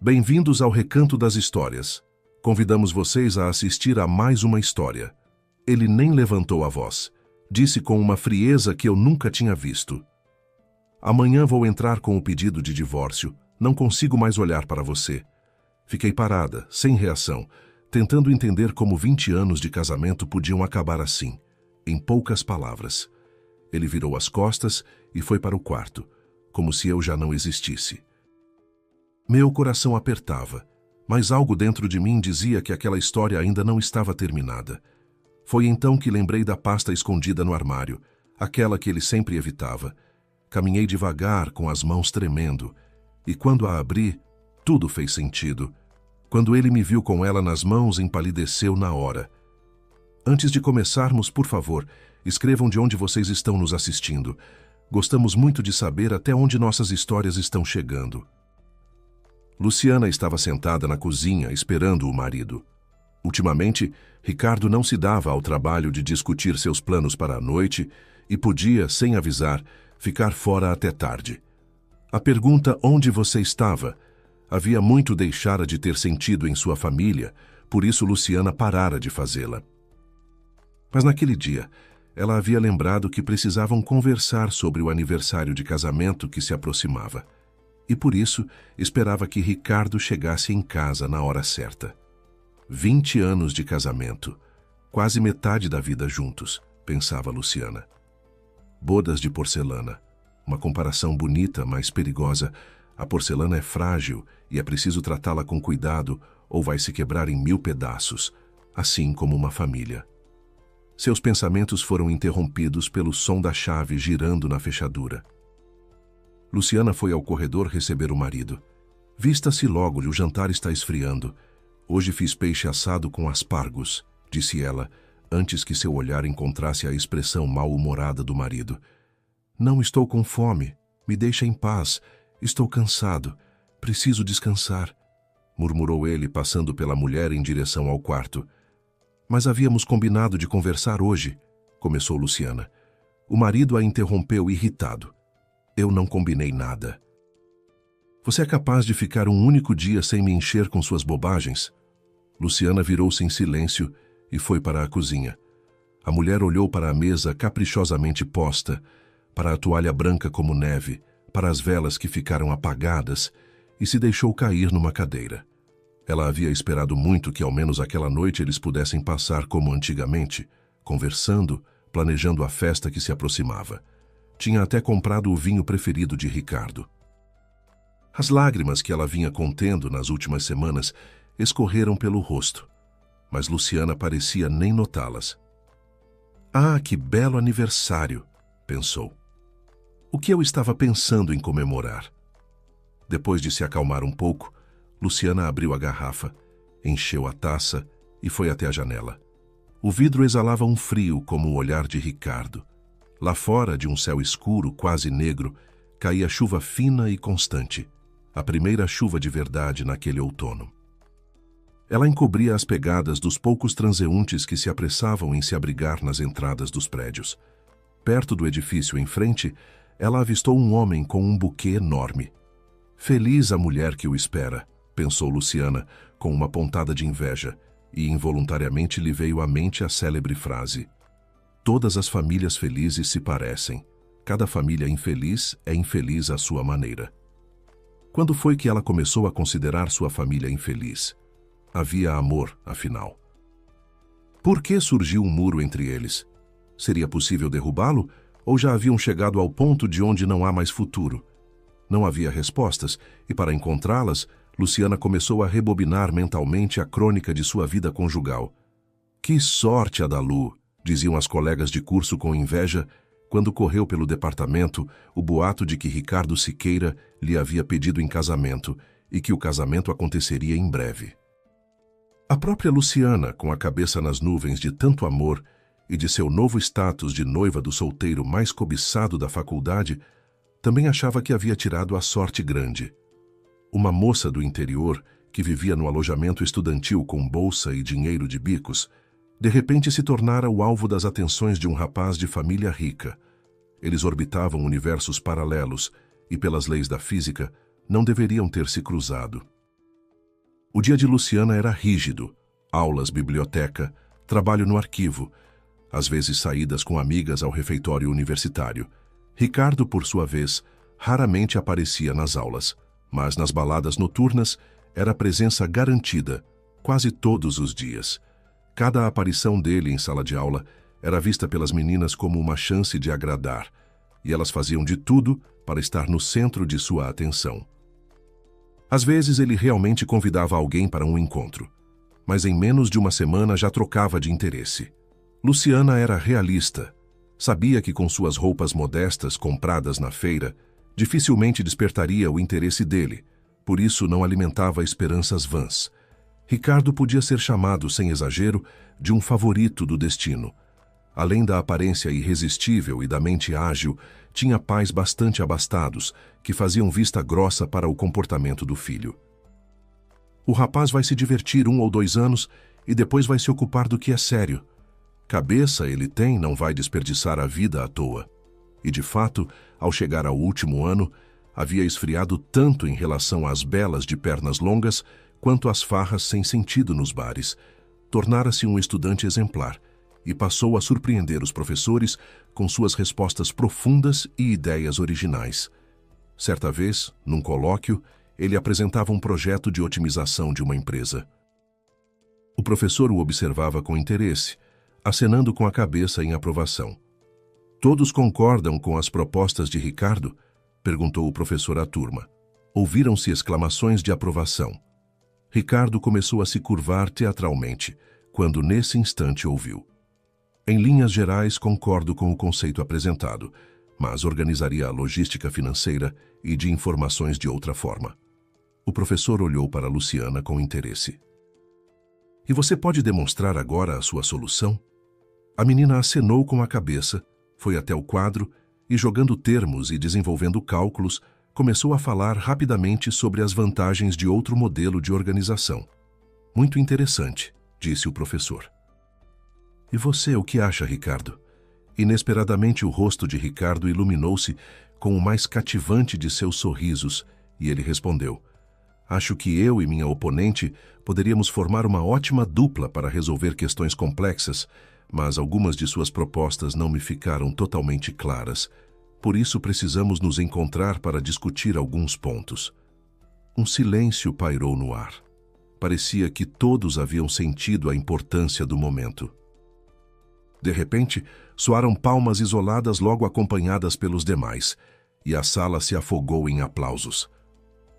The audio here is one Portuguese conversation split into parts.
Bem-vindos ao Recanto das Histórias. Convidamos vocês a assistir a mais uma história. Ele nem levantou a voz. Disse com uma frieza que eu nunca tinha visto. Amanhã vou entrar com o pedido de divórcio. Não consigo mais olhar para você. Fiquei parada, sem reação, tentando entender como 20 anos de casamento podiam acabar assim, em poucas palavras. Ele virou as costas e foi para o quarto, como se eu já não existisse. Meu coração apertava, mas algo dentro de mim dizia que aquela história ainda não estava terminada. Foi então que lembrei da pasta escondida no armário, aquela que ele sempre evitava. Caminhei devagar, com as mãos tremendo, e quando a abri, tudo fez sentido. Quando ele me viu com ela nas mãos, empalideceu na hora. Antes de começarmos, por favor, escrevam de onde vocês estão nos assistindo. Gostamos muito de saber até onde nossas histórias estão chegando. Luciana estava sentada na cozinha, esperando o marido. Ultimamente, Ricardo não se dava ao trabalho de discutir seus planos para a noite e podia, sem avisar, ficar fora até tarde. A pergunta onde você estava havia muito deixara de ter sentido em sua família, por isso Luciana parara de fazê-la. Mas naquele dia, ela havia lembrado que precisavam conversar sobre o aniversário de casamento que se aproximava. E por isso esperava que Ricardo chegasse em casa na hora certa. 20 anos de casamento, quase metade da vida juntos, pensava Luciana. Bodas de porcelana, uma comparação bonita, mas perigosa. A porcelana é frágil e é preciso tratá-la com cuidado ou vai se quebrar em 1000 pedaços, assim como uma família. Seus pensamentos foram interrompidos pelo som da chave girando na fechadura. Luciana foi ao corredor receber o marido. Vista-se logo, o jantar está esfriando. Hoje fiz peixe assado com aspargos, disse ela, antes que seu olhar encontrasse a expressão mal-humorada do marido. Não estou com fome. Me deixa em paz. Estou cansado. Preciso descansar, murmurou ele, passando pela mulher em direção ao quarto. Mas havíamos combinado de conversar hoje, começou Luciana. O marido a interrompeu irritado. Eu não combinei nada. Você é capaz de ficar um único dia sem me encher com suas bobagens? Luciana virou-se em silêncio e foi para a cozinha. A mulher olhou para a mesa caprichosamente posta, para a toalha branca como neve, para as velas que ficaram apagadas e se deixou cair numa cadeira. Ela havia esperado muito que ao menos aquela noite eles pudessem passar como antigamente, conversando, planejando a festa que se aproximava. Tinha até comprado o vinho preferido de Ricardo. As lágrimas que ela vinha contendo nas últimas semanas escorreram pelo rosto, mas Luciana parecia nem notá-las. Ah, que belo aniversário, pensou. O que eu estava pensando em comemorar? Depois de se acalmar um pouco, Luciana abriu a garrafa, encheu a taça e foi até a janela. O vidro exalava um frio como o olhar de Ricardo. Lá fora, de um céu escuro, quase negro, caía chuva fina e constante, a primeira chuva de verdade naquele outono. Ela encobria as pegadas dos poucos transeuntes que se apressavam em se abrigar nas entradas dos prédios. Perto do edifício em frente, ela avistou um homem com um buquê enorme. Feliz a mulher que o espera, pensou Luciana, com uma pontada de inveja, e involuntariamente lhe veio à mente a célebre frase: todas as famílias felizes se parecem. Cada família infeliz é infeliz à sua maneira. Quando foi que ela começou a considerar sua família infeliz? Havia amor, afinal. Por que surgiu um muro entre eles? Seria possível derrubá-lo? Ou já haviam chegado ao ponto de onde não há mais futuro? Não havia respostas, e para encontrá-las, Luciana começou a rebobinar mentalmente a crônica de sua vida conjugal. Que sorte a da Lu! Diziam as colegas de curso com inveja, quando correu pelo departamento o boato de que Ricardo Siqueira lhe havia pedido em casamento e que o casamento aconteceria em breve. A própria Luciana, com a cabeça nas nuvens de tanto amor e de seu novo status de noiva do solteiro mais cobiçado da faculdade, também achava que havia tirado a sorte grande. Uma moça do interior, que vivia no alojamento estudantil com bolsa e dinheiro de bicos, de repente se tornara o alvo das atenções de um rapaz de família rica. Eles orbitavam universos paralelos e, pelas leis da física, não deveriam ter se cruzado. O dia de Luciana era rígido. Aulas, biblioteca, trabalho no arquivo, às vezes saídas com amigas ao refeitório universitário. Ricardo, por sua vez, raramente aparecia nas aulas, mas nas baladas noturnas era presença garantida, quase todos os dias. Cada aparição dele em sala de aula era vista pelas meninas como uma chance de agradar, e elas faziam de tudo para estar no centro de sua atenção. Às vezes ele realmente convidava alguém para um encontro, mas em menos de uma semana já trocava de interesse. Luciana era realista. Sabia que com suas roupas modestas compradas na feira, dificilmente despertaria o interesse dele, por isso não alimentava esperanças vãs. Ricardo podia ser chamado, sem exagero, de um favorito do destino. Além da aparência irresistível e da mente ágil, tinha pais bastante abastados, que faziam vista grossa para o comportamento do filho. O rapaz vai se divertir 1 ou 2 anos e depois vai se ocupar do que é sério. Cabeça ele tem, não vai desperdiçar a vida à toa. E de fato, ao chegar ao último ano, havia esfriado tanto em relação às belas de pernas longas quanto às farras sem sentido nos bares. Tornara-se um estudante exemplar e passou a surpreender os professores com suas respostas profundas e ideias originais. Certa vez, num colóquio, ele apresentava um projeto de otimização de uma empresa. O professor o observava com interesse, acenando com a cabeça em aprovação. "Todos concordam com as propostas de Ricardo?" perguntou o professor à turma. Ouviram-se exclamações de aprovação. Ricardo começou a se curvar teatralmente, quando nesse instante ouviu: "Em linhas gerais, concordo com o conceito apresentado, mas organizaria a logística financeira e de informações de outra forma." O professor olhou para Luciana com interesse. "E você pode demonstrar agora a sua solução?" A menina acenou com a cabeça, foi até o quadro e, jogando termos e desenvolvendo cálculos, começou a falar rapidamente sobre as vantagens de outro modelo de organização. "Muito interessante", disse o professor. "E você, o que acha, Ricardo?" Inesperadamente o rosto de Ricardo iluminou-se com o mais cativante de seus sorrisos e ele respondeu: "Acho que eu e minha oponente poderíamos formar uma ótima dupla para resolver questões complexas, mas algumas de suas propostas não me ficaram totalmente claras. Por isso precisamos nos encontrar para discutir alguns pontos." Um silêncio pairou no ar. Parecia que todos haviam sentido a importância do momento. De repente, soaram palmas isoladas logo acompanhadas pelos demais, e a sala se afogou em aplausos.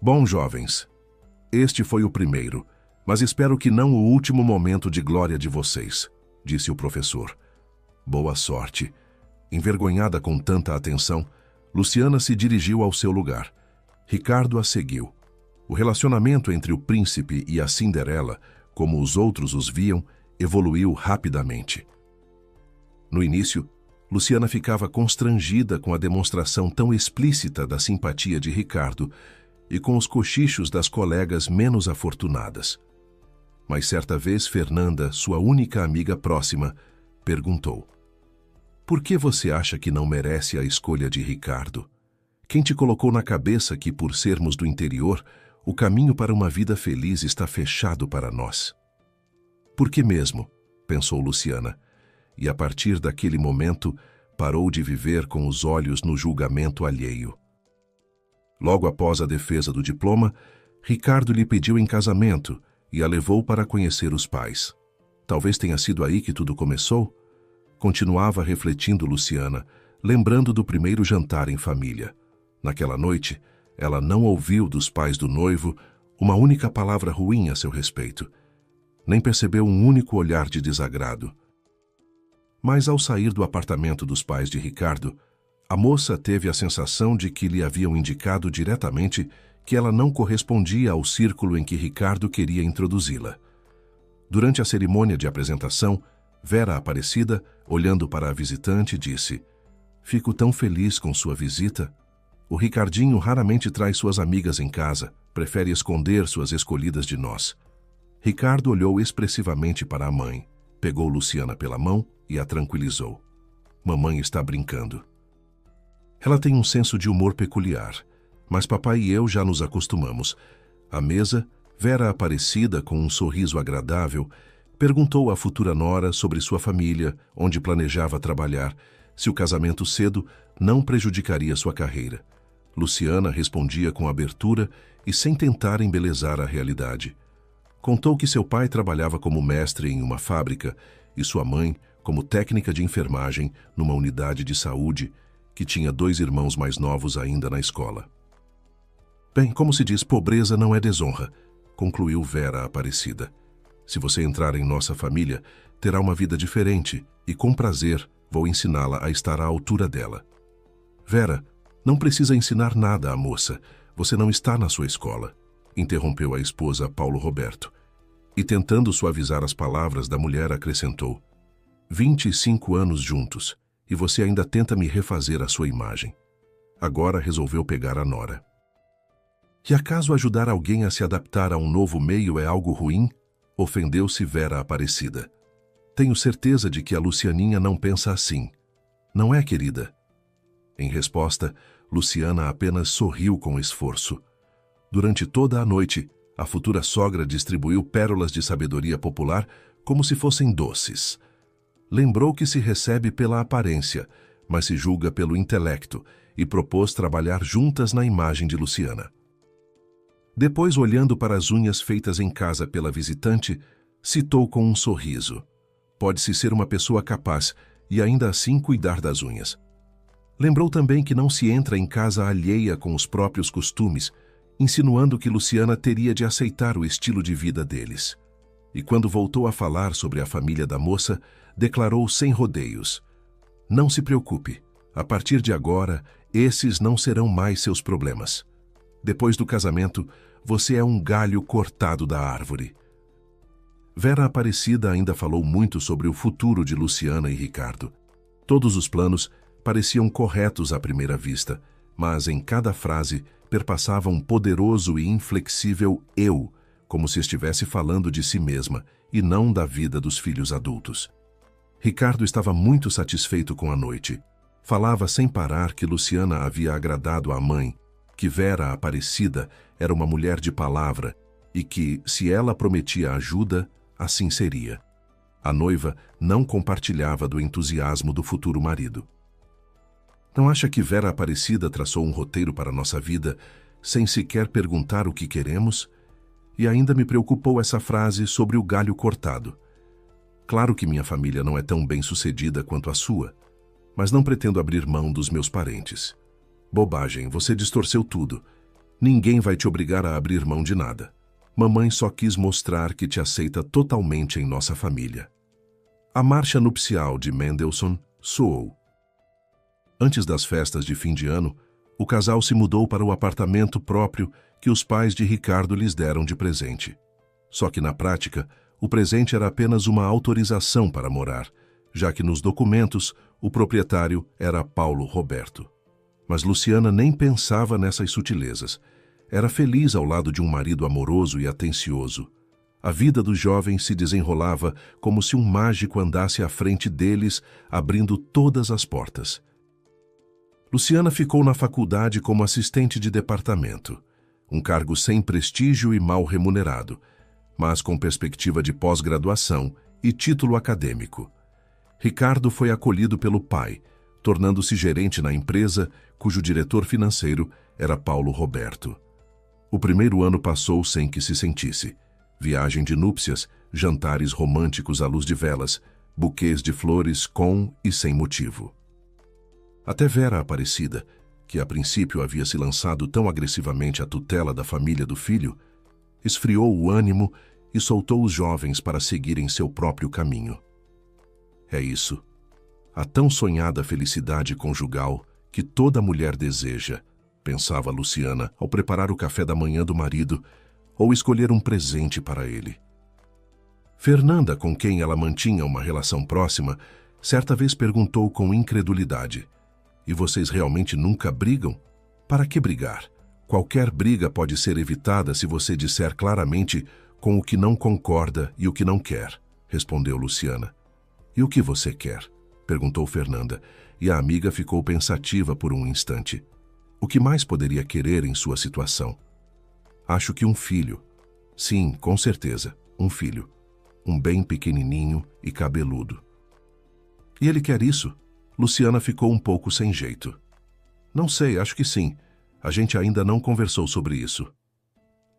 "Bom, jovens, este foi o primeiro, mas espero que não o último momento de glória de vocês", disse o professor. "Boa sorte." Envergonhada com tanta atenção, Luciana se dirigiu ao seu lugar. Ricardo a seguiu. O relacionamento entre o príncipe e a Cinderela, como os outros os viam, evoluiu rapidamente. No início, Luciana ficava constrangida com a demonstração tão explícita da simpatia de Ricardo e com os cochichos das colegas menos afortunadas. Mas certa vez Fernanda, sua única amiga próxima, perguntou: "Por que você acha que não merece a escolha de Ricardo? Quem te colocou na cabeça que, por sermos do interior, o caminho para uma vida feliz está fechado para nós?" "Por que mesmo?" pensou Luciana, e a partir daquele momento parou de viver com os olhos no julgamento alheio. Logo após a defesa do diploma, Ricardo lhe pediu em casamento e a levou para conhecer os pais. Talvez tenha sido aí que tudo começou? Continuava refletindo Luciana, lembrando do primeiro jantar em família. Naquela noite, ela não ouviu dos pais do noivo uma única palavra ruim a seu respeito. Nem percebeu um único olhar de desagrado. Mas ao sair do apartamento dos pais de Ricardo, a moça teve a sensação de que lhe haviam indicado diretamente que ela não correspondia ao círculo em que Ricardo queria introduzi-la. Durante a cerimônia de apresentação, Vera Aparecida, olhando para a visitante, disse: "Fico tão feliz com sua visita. O Ricardinho raramente traz suas amigas em casa, prefere esconder suas escolhidas de nós." Ricardo olhou expressivamente para a mãe, pegou Luciana pela mão e a tranquilizou. "Mamãe está brincando. Ela tem um senso de humor peculiar, mas papai e eu já nos acostumamos. À mesa, Vera Aparecida, com um sorriso agradável, perguntou à futura nora sobre sua família, onde planejava trabalhar, se o casamento cedo não prejudicaria sua carreira. Luciana respondia com abertura e sem tentar embelezar a realidade. Contou que seu pai trabalhava como mestre em uma fábrica e sua mãe como técnica de enfermagem numa unidade de saúde, que tinha 2 irmãos mais novos ainda na escola. Bem, como se diz, pobreza não é desonra, concluiu Vera Aparecida. Se você entrar em nossa família, terá uma vida diferente e, com prazer, vou ensiná-la a estar à altura dela. Vera, não precisa ensinar nada à moça. Você não está na sua escola, interrompeu a esposa Paulo Roberto. E, tentando suavizar as palavras da mulher, acrescentou: 25 anos juntos, e você ainda tenta me refazer a sua imagem. Agora resolveu pegar a nora. E acaso ajudar alguém a se adaptar a um novo meio é algo ruim? Ofendeu-se Vera Aparecida. Tenho certeza de que a Lucianinha não pensa assim. Não é, querida? Em resposta, Luciana apenas sorriu com esforço. Durante toda a noite, a futura sogra distribuiu pérolas de sabedoria popular como se fossem doces. Lembrou que se recebe pela aparência, mas se julga pelo intelecto, e propôs trabalhar juntas na imagem de Luciana. Depois, olhando para as unhas feitas em casa pela visitante, citou com um sorriso: pode-se ser uma pessoa capaz e ainda assim cuidar das unhas. Lembrou também que não se entra em casa alheia com os próprios costumes, insinuando que Luciana teria de aceitar o estilo de vida deles. E quando voltou a falar sobre a família da moça, declarou sem rodeios: não se preocupe, a partir de agora, esses não serão mais seus problemas. Depois do casamento, você é um galho cortado da árvore. Vera Aparecida ainda falou muito sobre o futuro de Luciana e Ricardo. Todos os planos pareciam corretos à primeira vista, mas em cada frase perpassava um poderoso e inflexível eu, como se estivesse falando de si mesma e não da vida dos filhos adultos. Ricardo estava muito satisfeito com a noite. Falava sem parar que Luciana havia agradado à mãe, que Vera Aparecida era uma mulher de palavra e que, se ela prometia ajuda, assim seria. A noiva não compartilhava do entusiasmo do futuro marido. Não acha que Vera Aparecida traçou um roteiro para nossa vida sem sequer perguntar o que queremos? E ainda me preocupou essa frase sobre o galho cortado. Claro que minha família não é tão bem-sucedida quanto a sua, mas não pretendo abrir mão dos meus parentes. Bobagem, você distorceu tudo. Ninguém vai te obrigar a abrir mão de nada. Mamãe só quis mostrar que te aceita totalmente em nossa família. A marcha nupcial de Mendelssohn soou. Antes das festas de fim de ano, o casal se mudou para o apartamento próprio que os pais de Ricardo lhes deram de presente. Só que na prática, o presente era apenas uma autorização para morar, já que nos documentos o proprietário era Paulo Roberto. Mas Luciana nem pensava nessas sutilezas. Era feliz ao lado de um marido amoroso e atencioso. A vida dos jovens se desenrolava como se um mágico andasse à frente deles, abrindo todas as portas. Luciana ficou na faculdade como assistente de departamento, um cargo sem prestígio e mal remunerado, mas com perspectiva de pós-graduação e título acadêmico. Ricardo foi acolhido pelo pai, tornando-se gerente na empresa, cujo diretor financeiro era Paulo Roberto. O primeiro ano passou sem que se sentisse. Viagem de núpcias, jantares românticos à luz de velas, buquês de flores com e sem motivo. Até Vera Aparecida, que a princípio havia se lançado tão agressivamente à tutela da família do filho, esfriou o ânimo e soltou os jovens para seguirem seu próprio caminho. É isso, a tão sonhada felicidade conjugal que toda mulher deseja, pensava Luciana ao preparar o café da manhã do marido ou escolher um presente para ele. Fernanda, com quem ela mantinha uma relação próxima, certa vez perguntou com incredulidade: "E vocês realmente nunca brigam? Para que brigar? Qualquer briga pode ser evitada se você disser claramente com o que não concorda e o que não quer", respondeu Luciana. "E o que você quer?", perguntou Fernanda, e a amiga ficou pensativa por um instante. O que mais poderia querer em sua situação? "Acho que um filho. Sim, com certeza, um filho. Um bem pequenininho e cabeludo. E ele quer isso? Luciana ficou um pouco sem jeito. Não sei, acho que sim. A gente ainda não conversou sobre isso.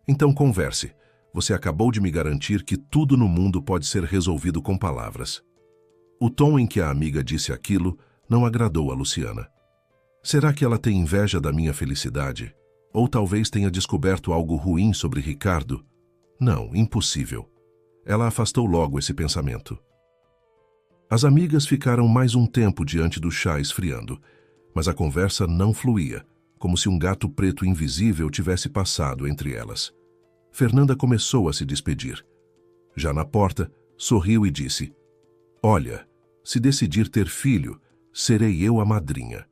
Então converse. Você acabou de me garantir que tudo no mundo pode ser resolvido com palavras. O tom em que a amiga disse aquilo não agradou a Luciana. Será que ela tem inveja da minha felicidade? Ou talvez tenha descoberto algo ruim sobre Ricardo? Não, impossível. Ela afastou logo esse pensamento. As amigas ficaram mais um tempo diante do chá esfriando, mas a conversa não fluía, como se um gato preto invisível tivesse passado entre elas. Fernanda começou a se despedir. Já na porta, sorriu e disse: "Olha, se decidir ter filho, serei eu a madrinha."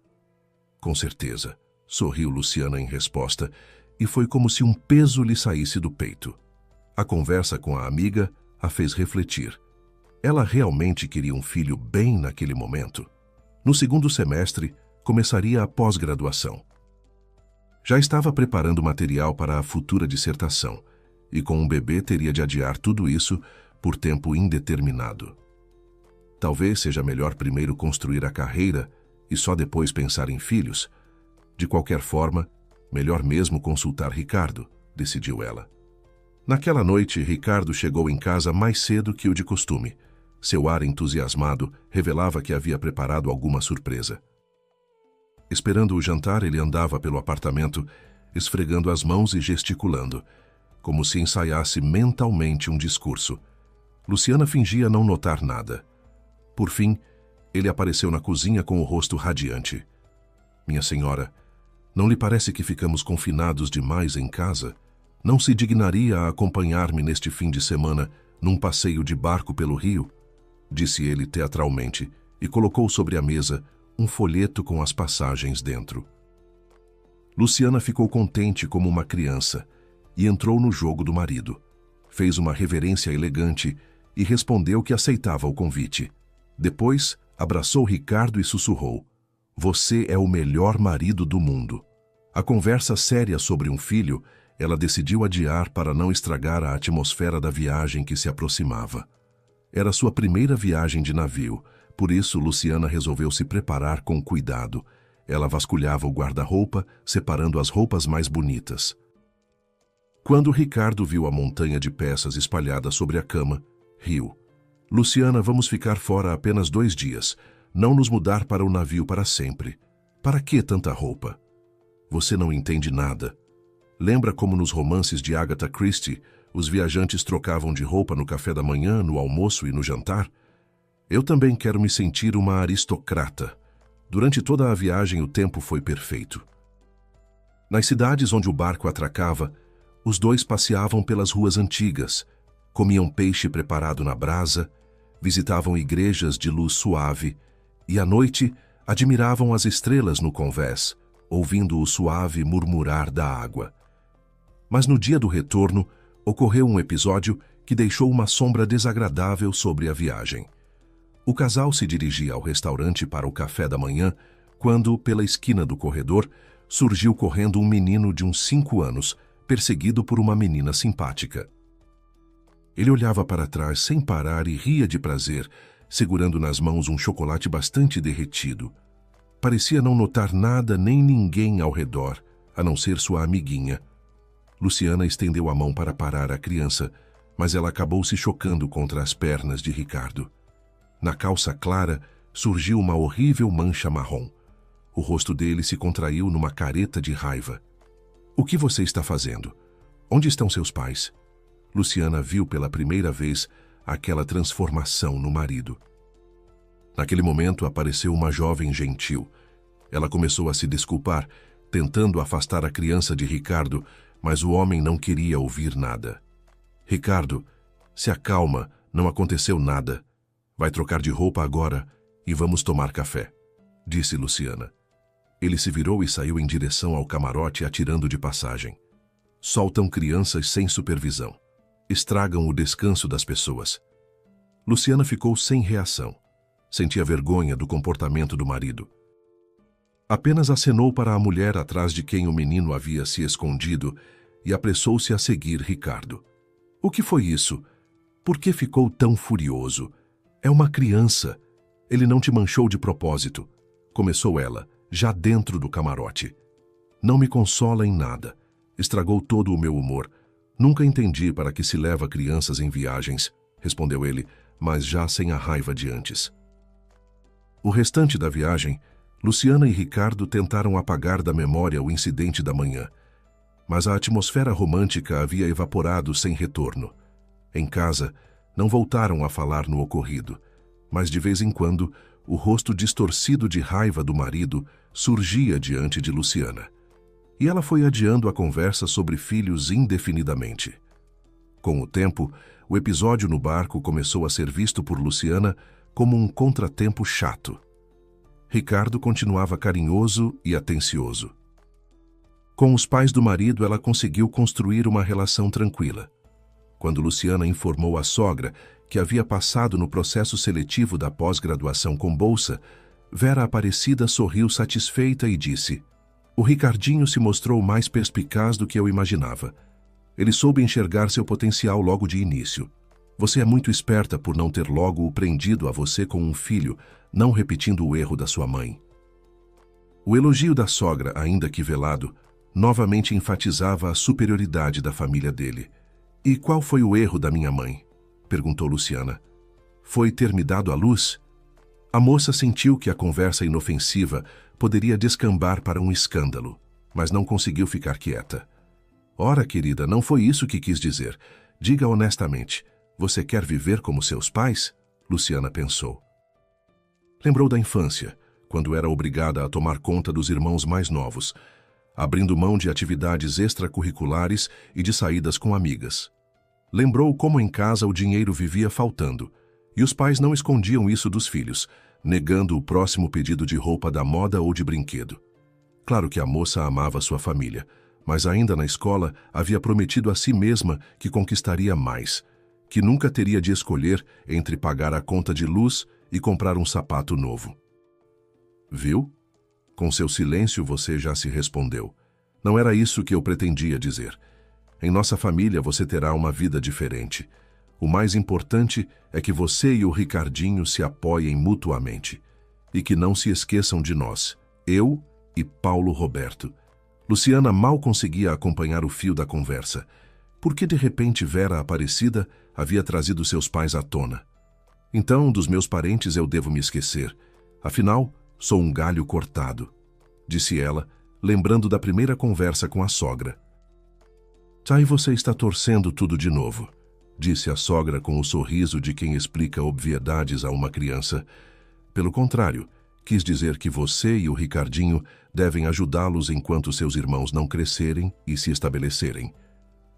"Com certeza", sorriu Luciana em resposta, e foi como se um peso lhe saísse do peito. A conversa com a amiga a fez refletir. Ela realmente queria um filho bem naquele momento. No segundo semestre, começaria a pós-graduação. Já estava preparando material para a futura dissertação, e com um bebê teria de adiar tudo isso por tempo indeterminado. Talvez seja melhor primeiro construir a carreira e só depois pensar em filhos. De qualquer forma, melhor mesmo consultar Ricardo, decidiu ela. Naquela noite, Ricardo chegou em casa mais cedo que o de costume. Seu ar entusiasmado revelava que havia preparado alguma surpresa. Esperando o jantar, ele andava pelo apartamento, esfregando as mãos e gesticulando, como se ensaiasse mentalmente um discurso. Luciana fingia não notar nada. Por fim, ele apareceu na cozinha com o rosto radiante. "Minha senhora, não lhe parece que ficamos confinados demais em casa? Não se dignaria a acompanhar-me neste fim de semana num passeio de barco pelo rio?" disse ele teatralmente e colocou sobre a mesa um folheto com as passagens dentro. Luciana ficou contente como uma criança e entrou no jogo do marido. Fez uma reverência elegante e respondeu que aceitava o convite. Depois, abraçou Ricardo e sussurrou: "Você é o melhor marido do mundo." A conversa séria sobre um filho, ela decidiu adiar para não estragar a atmosfera da viagem que se aproximava. Era sua primeira viagem de navio, por isso Luciana resolveu se preparar com cuidado. Ela vasculhava o guarda-roupa, separando as roupas mais bonitas. Quando Ricardo viu a montanha de peças espalhada sobre a cama, riu. "Luciana, vamos ficar fora apenas 2 dias. Não nos mudar para o navio para sempre. Para que tanta roupa?" "Você não entende nada. Lembra como nos romances de Agatha Christie, os viajantes trocavam de roupa no café da manhã, no almoço e no jantar? Eu também quero me sentir uma aristocrata. Durante toda a viagem o tempo foi perfeito." Nas cidades onde o barco atracava, os dois passeavam pelas ruas antigas, comiam peixe preparado na brasa, visitavam igrejas de luz suave e, à noite, admiravam as estrelas no convés, ouvindo o suave murmurar da água. Mas no dia do retorno, ocorreu um episódio que deixou uma sombra desagradável sobre a viagem. O casal se dirigia ao restaurante para o café da manhã, quando, pela esquina do corredor, surgiu correndo um menino de uns 5 anos, perseguido por uma menina simpática. Ele olhava para trás sem parar e ria de prazer, segurando nas mãos um chocolate bastante derretido. Parecia não notar nada nem ninguém ao redor, a não ser sua amiguinha. Luciana estendeu a mão para parar a criança, mas ela acabou se chocando contra as pernas de Ricardo. Na calça clara surgiu uma horrível mancha marrom. O rosto dele se contraiu numa careta de raiva. "O que você está fazendo? Onde estão seus pais?" Luciana viu pela primeira vez aquela transformação no marido. Naquele momento apareceu uma jovem gentil. Ela começou a se desculpar, tentando afastar a criança de Ricardo, mas o homem não queria ouvir nada. "Ricardo, se acalma, não aconteceu nada. Vai trocar de roupa agora e vamos tomar café", disse Luciana. Ele se virou e saiu em direção ao camarote atirando de passagem. Soltam crianças sem supervisão. Estragam o descanso das pessoas. Luciana ficou sem reação. Sentia vergonha do comportamento do marido. Apenas acenou para a mulher atrás de quem o menino havia se escondido e apressou-se a seguir Ricardo. O que foi isso? Por que ficou tão furioso? É uma criança. Ele não te manchou de propósito. Começou ela, já dentro do camarote. Não me consola em nada. Estragou todo o meu humor. Nunca entendi para que se leva crianças em viagens, respondeu ele, mas já sem a raiva de antes. O restante da viagem, Luciana e Ricardo tentaram apagar da memória o incidente da manhã, mas a atmosfera romântica havia evaporado sem retorno. Em casa, não voltaram a falar no ocorrido, mas de vez em quando, o rosto distorcido de raiva do marido surgia diante de Luciana. E ela foi adiando a conversa sobre filhos indefinidamente. Com o tempo, o episódio no barco começou a ser visto por Luciana como um contratempo chato. Ricardo continuava carinhoso e atencioso. Com os pais do marido, ela conseguiu construir uma relação tranquila. Quando Luciana informou à sogra que havia passado no processo seletivo da pós-graduação com bolsa, Vera Aparecida sorriu satisfeita e disse: "O Ricardinho se mostrou mais perspicaz do que eu imaginava. Ele soube enxergar seu potencial logo de início. Você é muito esperta por não ter logo o prendido a você com um filho, não repetindo o erro da sua mãe." O elogio da sogra, ainda que velado, novamente enfatizava a superioridade da família dele. "E qual foi o erro da minha mãe?" perguntou Luciana. "Foi ter me dado a luz?" A moça sentiu que a conversa inofensiva poderia descambar para um escândalo, mas não conseguiu ficar quieta. "Ora, querida, não foi isso que quis dizer. Diga honestamente, você quer viver como seus pais?" Luciana pensou. Lembrou da infância, quando era obrigada a tomar conta dos irmãos mais novos, abrindo mão de atividades extracurriculares e de saídas com amigas. Lembrou como em casa o dinheiro vivia faltando, e os pais não escondiam isso dos filhos, negando o próximo pedido de roupa da moda ou de brinquedo. Claro que a moça amava sua família, mas ainda na escola havia prometido a si mesma que conquistaria mais, que nunca teria de escolher entre pagar a conta de luz e comprar um sapato novo. "Viu? Com seu silêncio você já se respondeu. Não era isso que eu pretendia dizer. Em nossa família você terá uma vida diferente. O mais importante é que você e o Ricardinho se apoiem mutuamente. E que não se esqueçam de nós, eu e Paulo Roberto." Luciana mal conseguia acompanhar o fio da conversa. Por que de repente Vera Aparecida havia trazido seus pais à tona? "Então, dos meus parentes eu devo me esquecer. Afinal, sou um galho cortado", disse ela, lembrando da primeira conversa com a sogra. "Aí você está torcendo tudo de novo", disse a sogra com o sorriso de quem explica obviedades a uma criança. "Pelo contrário, quis dizer que você e o Ricardinho devem ajudá-los enquanto seus irmãos não crescerem e se estabelecerem.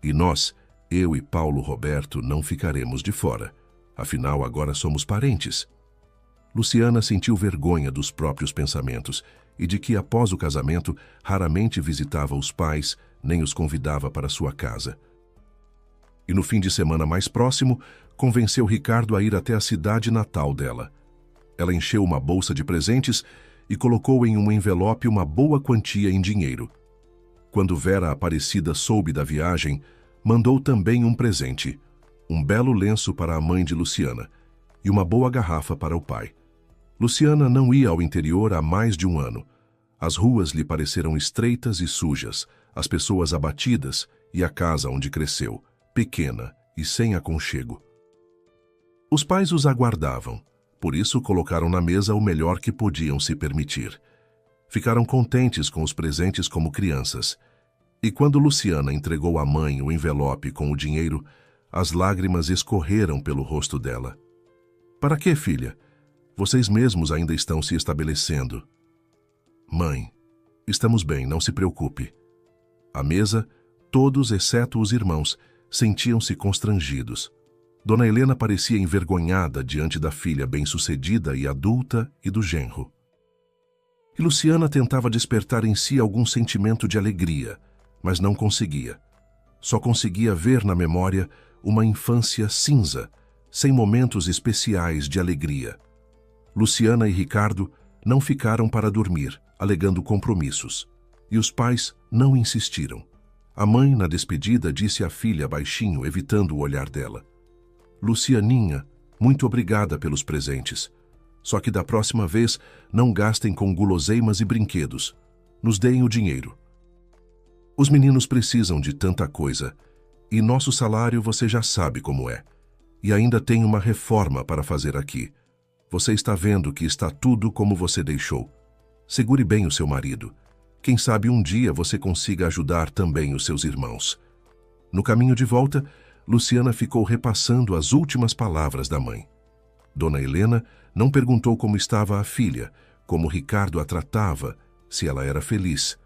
E nós, eu e Paulo Roberto, não ficaremos de fora. Afinal, agora somos parentes." Luciana sentiu vergonha dos próprios pensamentos e de que, após o casamento, raramente visitava os pais nem os convidava para sua casa. E no fim de semana mais próximo, convenceu Ricardo a ir até a cidade natal dela. Ela encheu uma bolsa de presentes e colocou em um envelope uma boa quantia em dinheiro. Quando Vera Aparecida soube da viagem, mandou também um presente, um belo lenço para a mãe de Luciana e uma boa garrafa para o pai. Luciana não ia ao interior há mais de um ano. As ruas lhe pareceram estreitas e sujas, as pessoas abatidas e a casa onde cresceu, pequena e sem aconchego. Os pais os aguardavam, por isso colocaram na mesa o melhor que podiam se permitir. Ficaram contentes com os presentes como crianças. E quando Luciana entregou à mãe o envelope com o dinheiro, as lágrimas escorreram pelo rosto dela. "Para quê, filha? Vocês mesmos ainda estão se estabelecendo." "Mãe, estamos bem, não se preocupe." À mesa, todos, exceto os irmãos, sentiam-se constrangidos. Dona Helena parecia envergonhada diante da filha bem-sucedida e adulta e do genro. E Luciana tentava despertar em si algum sentimento de alegria, mas não conseguia. Só conseguia ver na memória uma infância cinza, sem momentos especiais de alegria. Luciana e Ricardo não ficaram para dormir, alegando compromissos, e os pais não insistiram. A mãe, na despedida, disse à filha baixinho, evitando o olhar dela: Lucianinha, muito obrigada pelos presentes. Só que da próxima vez, não gastem com guloseimas e brinquedos. Nos deem o dinheiro. Os meninos precisam de tanta coisa, e nosso salário você já sabe como é. E ainda tem uma reforma para fazer aqui. Você está vendo que está tudo como você deixou. Segure bem o seu marido. Quem sabe um dia você consiga ajudar também os seus irmãos. No caminho de volta, Luciana ficou repassando as últimas palavras da mãe. Dona Helena não perguntou como estava a filha, como Ricardo a tratava, se ela era feliz.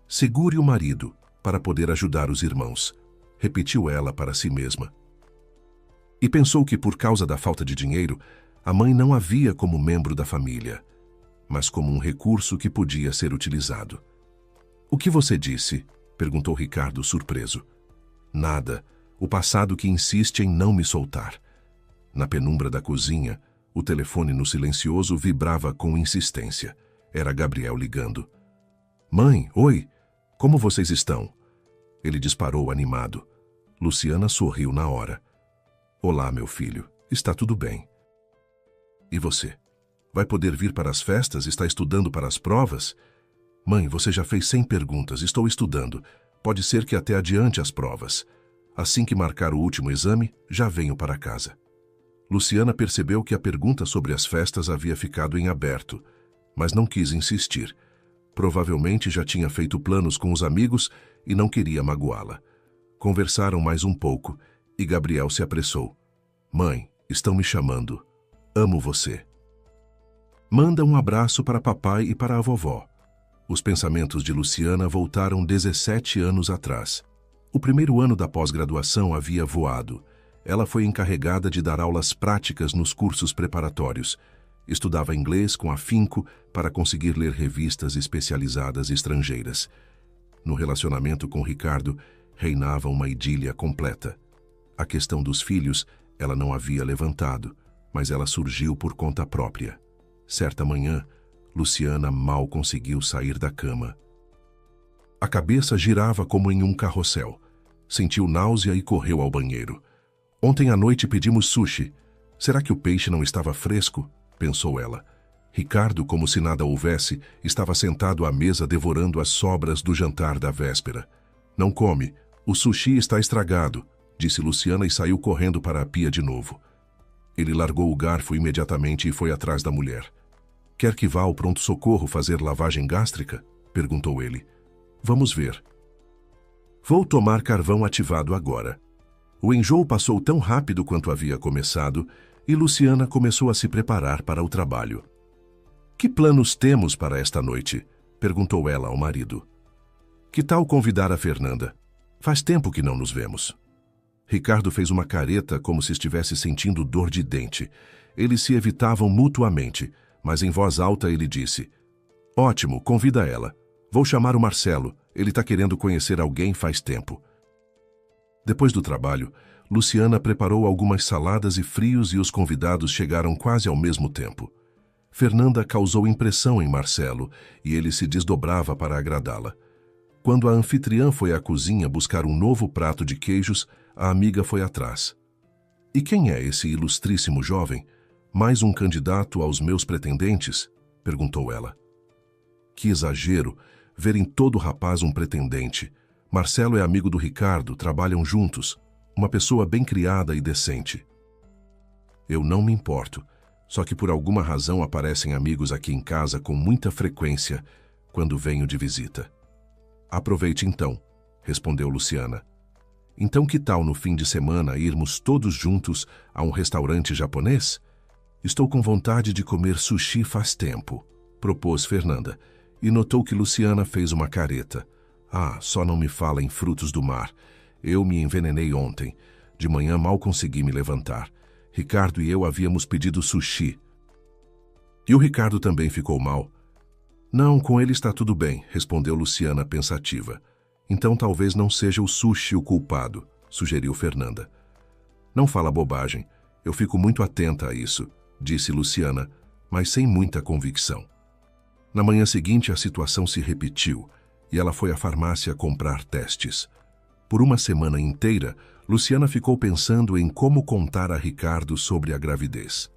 Segure o marido para poder ajudar os irmãos, repetiu ela para si mesma. E pensou que por causa da falta de dinheiro, a mãe não a via como membro da família, mas como um recurso que podia ser utilizado. O que você disse? Perguntou Ricardo surpreso. Nada, o passado que insiste em não me soltar. Na penumbra da cozinha, o telefone no silencioso vibrava com insistência. Era Gabriel ligando. Mãe, oi, como vocês estão? Ele disparou animado. Luciana sorriu na hora. Olá, meu filho, está tudo bem. E você? Vai poder vir para as festas? Está estudando para as provas? Mãe, você já fez 100 perguntas, estou estudando. Pode ser que até adiante as provas. Assim que marcar o último exame, já venho para casa. Luciana percebeu que a pergunta sobre as festas havia ficado em aberto, mas não quis insistir. Provavelmente já tinha feito planos com os amigos e não queria magoá-la. Conversaram mais um pouco e Gabriel se apressou. Mãe, estão me chamando. Amo você. Manda um abraço para papai e para a vovó. Os pensamentos de Luciana voltaram 17 anos atrás. O primeiro ano da pós-graduação havia voado. Ela foi encarregada de dar aulas práticas nos cursos preparatórios. Estudava inglês com afinco para conseguir ler revistas especializadas estrangeiras. No relacionamento com Ricardo, reinava uma idília completa. A questão dos filhos, ela não havia levantado, mas ela surgiu por conta própria. Certa manhã, Luciana mal conseguiu sair da cama. A cabeça girava como em um carrossel. Sentiu náusea e correu ao banheiro. Ontem à noite pedimos sushi. Será que o peixe não estava fresco? Pensou ela. Ricardo, como se nada houvesse, estava sentado à mesa devorando as sobras do jantar da véspera. Não come, o sushi está estragado, disse Luciana e saiu correndo para a pia de novo. Ele largou o garfo imediatamente e foi atrás da mulher. Quer que vá ao pronto-socorro fazer lavagem gástrica? Perguntou ele. Vamos ver. Vou tomar carvão ativado agora. O enjoo passou tão rápido quanto havia começado e Luciana começou a se preparar para o trabalho. Que planos temos para esta noite? Perguntou ela ao marido. Que tal convidar a Fernanda? Faz tempo que não nos vemos. Ricardo fez uma careta como se estivesse sentindo dor de dente. Eles se evitavam mutuamente, mas em voz alta ele disse: Ótimo, convida ela. Vou chamar o Marcelo, ele está querendo conhecer alguém faz tempo. Depois do trabalho, Luciana preparou algumas saladas e frios e os convidados chegaram quase ao mesmo tempo. Fernanda causou impressão em Marcelo e ele se desdobrava para agradá-la. Quando a anfitriã foi à cozinha buscar um novo prato de queijos, a amiga foi atrás. E quem é esse ilustríssimo jovem? Mais um candidato aos meus pretendentes? Perguntou ela. Que exagero, ver em todo rapaz um pretendente. Marcelo é amigo do Ricardo, trabalham juntos. Uma pessoa bem criada e decente. Eu não me importo, só que por alguma razão aparecem amigos aqui em casa com muita frequência quando venho de visita. Aproveite então, respondeu Luciana. Então que tal no fim de semana irmos todos juntos a um restaurante japonês? Estou com vontade de comer sushi faz tempo, propôs Fernanda, e notou que Luciana fez uma careta. Ah, só não me fala em frutos do mar. Eu me envenenei ontem. De manhã mal consegui me levantar. Ricardo e eu havíamos pedido sushi. E o Ricardo também ficou mal. Não, com ele está tudo bem, respondeu Luciana pensativa. Então talvez não seja o sushi o culpado, sugeriu Fernanda. Não fala bobagem. Eu fico muito atenta a isso, disse Luciana, mas sem muita convicção. Na manhã seguinte a situação se repetiu e ela foi à farmácia comprar testes. Por uma semana inteira, Luciana ficou pensando em como contar a Ricardo sobre a gravidez.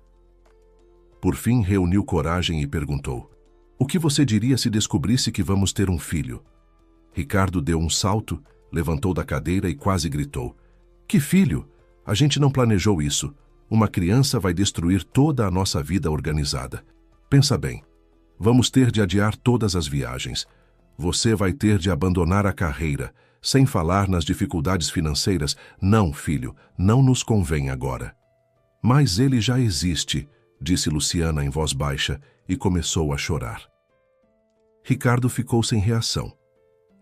Por fim, reuniu coragem e perguntou: "O que você diria se descobrisse que vamos ter um filho?" Ricardo deu um salto, levantou da cadeira e quase gritou: "Que filho? A gente não planejou isso. Uma criança vai destruir toda a nossa vida organizada. Pensa bem. Vamos ter de adiar todas as viagens. Você vai ter de abandonar a carreira, sem falar nas dificuldades financeiras. Não, filho, não nos convém agora." "Mas ele já existe", disse Luciana em voz baixa e começou a chorar. Ricardo ficou sem reação.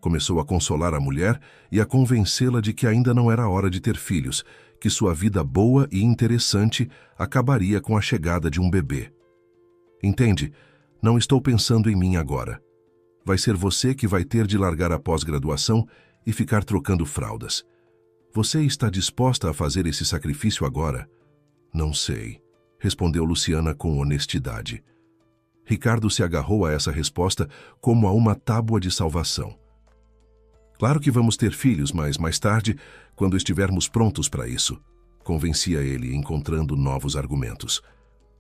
Começou a consolar a mulher e a convencê-la de que ainda não era hora de ter filhos, que sua vida boa e interessante acabaria com a chegada de um bebê. "Entende? Não estou pensando em mim agora. Vai ser você que vai ter de largar a pós-graduação e ficar trocando fraldas. Você está disposta a fazer esse sacrifício agora?" "Não sei", respondeu Luciana com honestidade. Ricardo se agarrou a essa resposta como a uma tábua de salvação. "Claro que vamos ter filhos, mas mais tarde, quando estivermos prontos para isso", convencia ele, encontrando novos argumentos.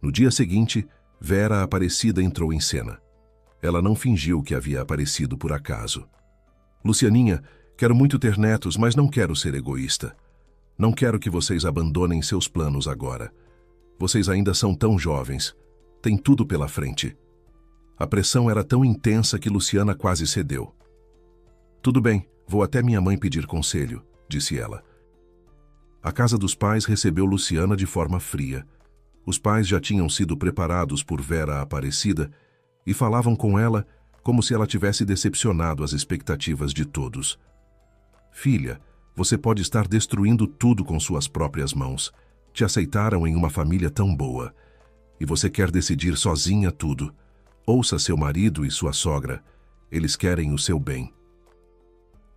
No dia seguinte, Vera Aparecida entrou em cena. Ela não fingiu que havia aparecido por acaso. "Lucianinha, quero muito ter netos, mas não quero ser egoísta. Não quero que vocês abandonem seus planos agora. Vocês ainda são tão jovens. Têm tudo pela frente." A pressão era tão intensa que Luciana quase cedeu. "Tudo bem, vou até minha mãe pedir conselho", disse ela. A casa dos pais recebeu Luciana de forma fria. Os pais já tinham sido preparados por Vera Aparecida e falavam com ela como se ela tivesse decepcionado as expectativas de todos. "Filha, você pode estar destruindo tudo com suas próprias mãos. Te aceitaram em uma família tão boa. E você quer decidir sozinha tudo. Ouça seu marido e sua sogra. Eles querem o seu bem.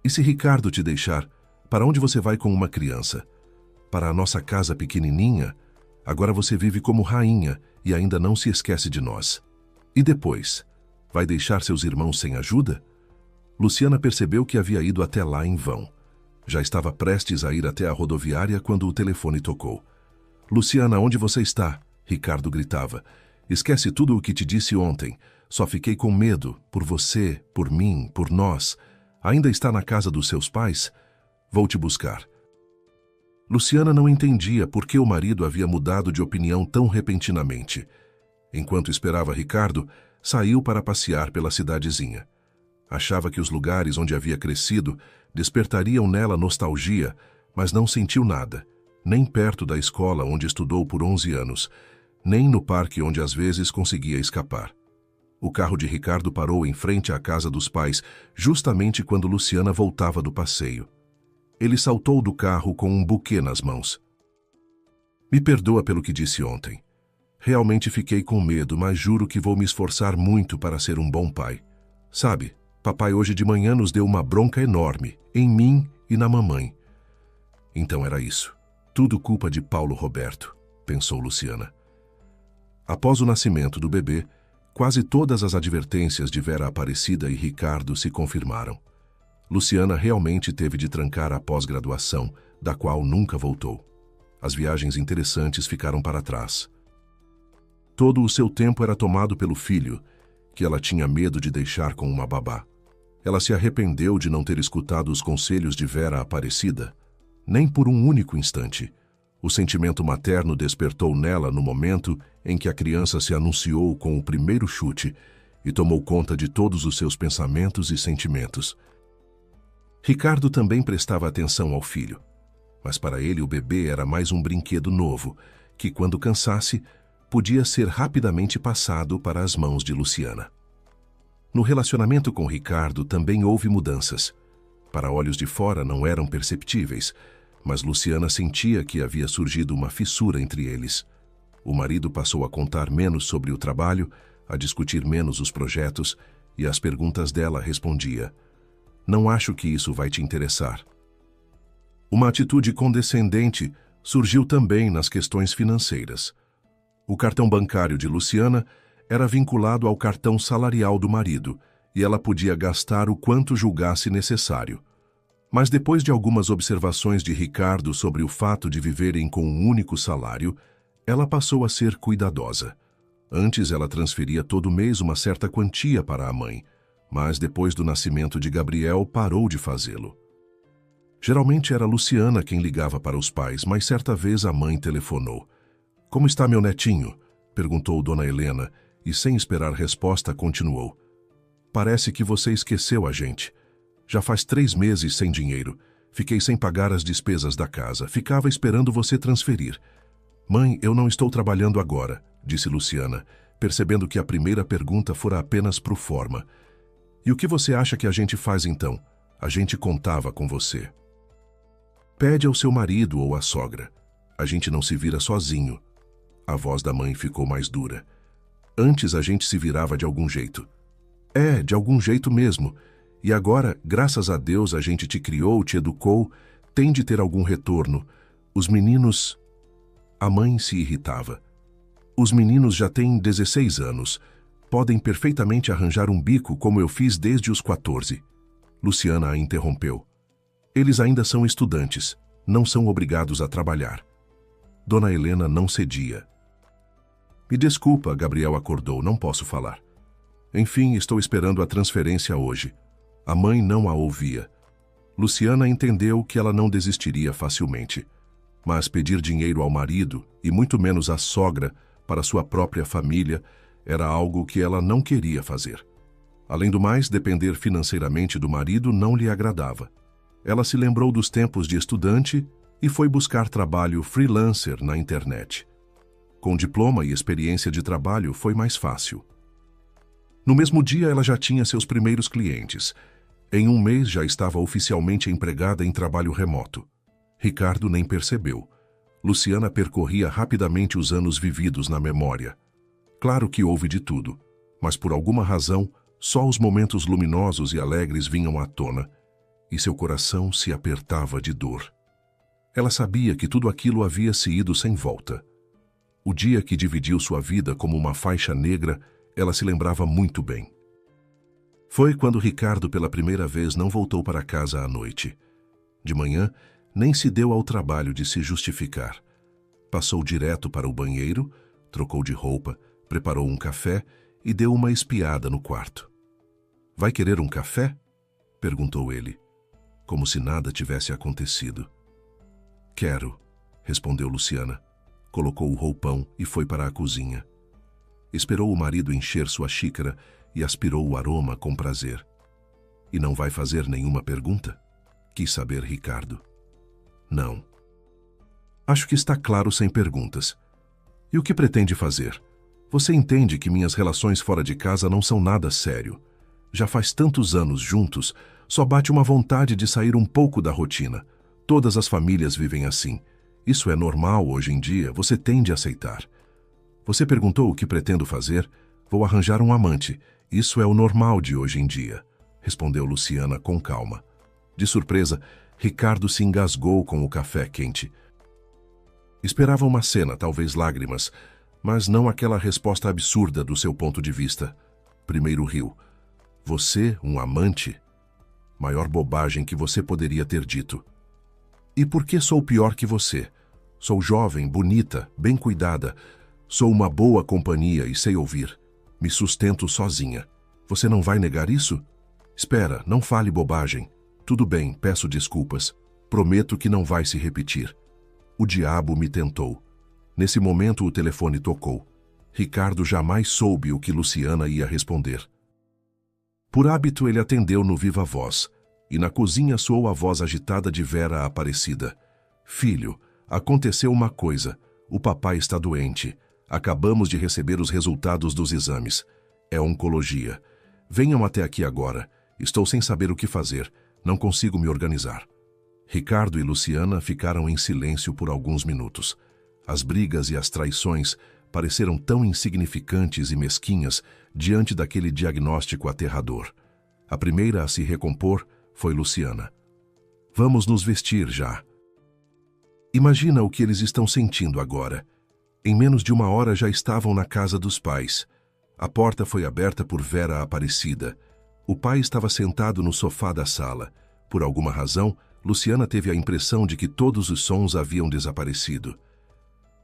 E se Ricardo te deixar, para onde você vai com uma criança? Para a nossa casa pequenininha? Agora você vive como rainha e ainda não se esquece de nós. E depois? Vai deixar seus irmãos sem ajuda?" Luciana percebeu que havia ido até lá em vão. Já estava prestes a ir até a rodoviária quando o telefone tocou. "Luciana, onde você está?" Ricardo gritava. "Esquece tudo o que te disse ontem. Só fiquei com medo, por você, por mim, por nós. Ainda está na casa dos seus pais? Vou te buscar." Luciana não entendia por que o marido havia mudado de opinião tão repentinamente. Enquanto esperava Ricardo, saiu para passear pela cidadezinha. Achava que os lugares onde havia crescido despertariam nela nostalgia, mas não sentiu nada, nem perto da escola onde estudou por 11 anos, nem no parque onde às vezes conseguia escapar. O carro de Ricardo parou em frente à casa dos pais, justamente quando Luciana voltava do passeio. Ele saltou do carro com um buquê nas mãos. "Me perdoa pelo que disse ontem. Realmente fiquei com medo, mas juro que vou me esforçar muito para ser um bom pai. Sabe, papai hoje de manhã nos deu uma bronca enorme, em mim e na mamãe." Então era isso. Tudo culpa de Paulo Roberto, pensou Luciana. Após o nascimento do bebê, quase todas as advertências de Vera Aparecida e Ricardo se confirmaram. Luciana realmente teve de trancar a pós-graduação, da qual nunca voltou. As viagens interessantes ficaram para trás. Todo o seu tempo era tomado pelo filho, que ela tinha medo de deixar com uma babá. Ela se arrependeu de não ter escutado os conselhos de Vera Aparecida, nem por um único instante. O sentimento materno despertou nela no momento em que a criança se anunciou com o primeiro chute e tomou conta de todos os seus pensamentos e sentimentos. Ricardo também prestava atenção ao filho, mas para ele o bebê era mais um brinquedo novo, que quando cansasse, podia ser rapidamente passado para as mãos de Luciana. No relacionamento com Ricardo também houve mudanças. Para olhos de fora não eram perceptíveis, mas Luciana sentia que havia surgido uma fissura entre eles. O marido passou a contar menos sobre o trabalho, a discutir menos os projetos, e às perguntas dela respondia: "Não acho que isso vai te interessar." Uma atitude condescendente surgiu também nas questões financeiras. O cartão bancário de Luciana era vinculado ao cartão salarial do marido, e ela podia gastar o quanto julgasse necessário. Mas depois de algumas observações de Ricardo sobre o fato de viverem com um único salário, ela passou a ser cuidadosa. Antes ela transferia todo mês uma certa quantia para a mãe, mas depois do nascimento de Gabriel parou de fazê-lo. Geralmente era Luciana quem ligava para os pais, mas certa vez a mãe telefonou. "Como está meu netinho?" perguntou Dona Helena, e sem esperar resposta continuou. "Parece que você esqueceu a gente. Já faz 3 meses sem dinheiro. Fiquei sem pagar as despesas da casa. Ficava esperando você transferir." "Mãe, eu não estou trabalhando agora", disse Luciana, percebendo que a primeira pergunta fora apenas pro forma. "E o que você acha que a gente faz então? A gente contava com você." "Pede ao seu marido ou à sogra. A gente não se vira sozinho." A voz da mãe ficou mais dura. "Antes a gente se virava de algum jeito." "É, de algum jeito mesmo. E agora, graças a Deus, a gente te criou, te educou, tem de ter algum retorno. Os meninos..." A mãe se irritava. "Os meninos já têm 16 anos. Podem perfeitamente arranjar um bico como eu fiz desde os 14. Luciana a interrompeu. "Eles ainda são estudantes. Não são obrigados a trabalhar." Dona Helena não cedia. "Me desculpa", Gabriel acordou, "não posso falar. Enfim, estou esperando a transferência hoje." A mãe não a ouvia. Luciana entendeu que ela não desistiria facilmente. Mas pedir dinheiro ao marido, e muito menos à sogra, para sua própria família, era algo que ela não queria fazer. Além do mais, depender financeiramente do marido não lhe agradava. Ela se lembrou dos tempos de estudante e foi buscar trabalho freelancer na internet. Com diploma e experiência de trabalho foi mais fácil. No mesmo dia ela já tinha seus primeiros clientes. Em um mês já estava oficialmente empregada em trabalho remoto. Ricardo nem percebeu. Luciana percorria rapidamente os anos vividos na memória. Claro que houve de tudo, mas por alguma razão, só os momentos luminosos e alegres vinham à tona, e seu coração se apertava de dor. Ela sabia que tudo aquilo havia se ido sem volta. O dia que dividiu sua vida como uma faixa negra, ela se lembrava muito bem. Foi quando Ricardo pela primeira vez não voltou para casa à noite. De manhã, nem se deu ao trabalho de se justificar. Passou direto para o banheiro, trocou de roupa, preparou um café e deu uma espiada no quarto. "Vai querer um café?" perguntou ele, como se nada tivesse acontecido. "Quero", respondeu Luciana. Colocou o roupão e foi para a cozinha. Esperou o marido encher sua xícara e aspirou o aroma com prazer. "E não vai fazer nenhuma pergunta?" quis saber Ricardo. "Não." "Acho que está claro sem perguntas. E o que pretende fazer? Você entende que minhas relações fora de casa não são nada sério. Já faz tantos anos juntos, só bate uma vontade de sair um pouco da rotina. Todas as famílias vivem assim. Isso é normal hoje em dia, você tem de aceitar. Você perguntou o que pretendo fazer? Vou arranjar um amante. Isso é o normal de hoje em dia", respondeu Luciana com calma. De surpresa, Ricardo se engasgou com o café quente. Esperava uma cena, talvez lágrimas, mas não aquela resposta absurda do seu ponto de vista. Primeiro riu. "Você, um amante? Maior bobagem que você poderia ter dito. E por que sou pior que você? Sou jovem, bonita, bem cuidada. Sou uma boa companhia e sei ouvir. Me sustento sozinha. Você não vai negar isso? Espera, não fale bobagem. Tudo bem, peço desculpas. Prometo que não vai se repetir. O diabo me tentou." Nesse momento o telefone tocou. Ricardo jamais soube o que Luciana ia responder. Por hábito ele atendeu no viva voz, e na cozinha soou a voz agitada de Vera Aparecida. "Filho, aconteceu uma coisa. O papai está doente. Acabamos de receber os resultados dos exames. É oncologia. Venham até aqui agora. Estou sem saber o que fazer. Não consigo me organizar." Ricardo e Luciana ficaram em silêncio por alguns minutos. As brigas e as traições pareceram tão insignificantes e mesquinhas diante daquele diagnóstico aterrador. A primeira a se recompor foi Luciana. "Vamos nos vestir já." Imagina o que eles estão sentindo agora. Em menos de uma hora já estavam na casa dos pais. A porta foi aberta por Vera Aparecida. O pai estava sentado no sofá da sala. Por alguma razão, Luciana teve a impressão de que todos os sons haviam desaparecido.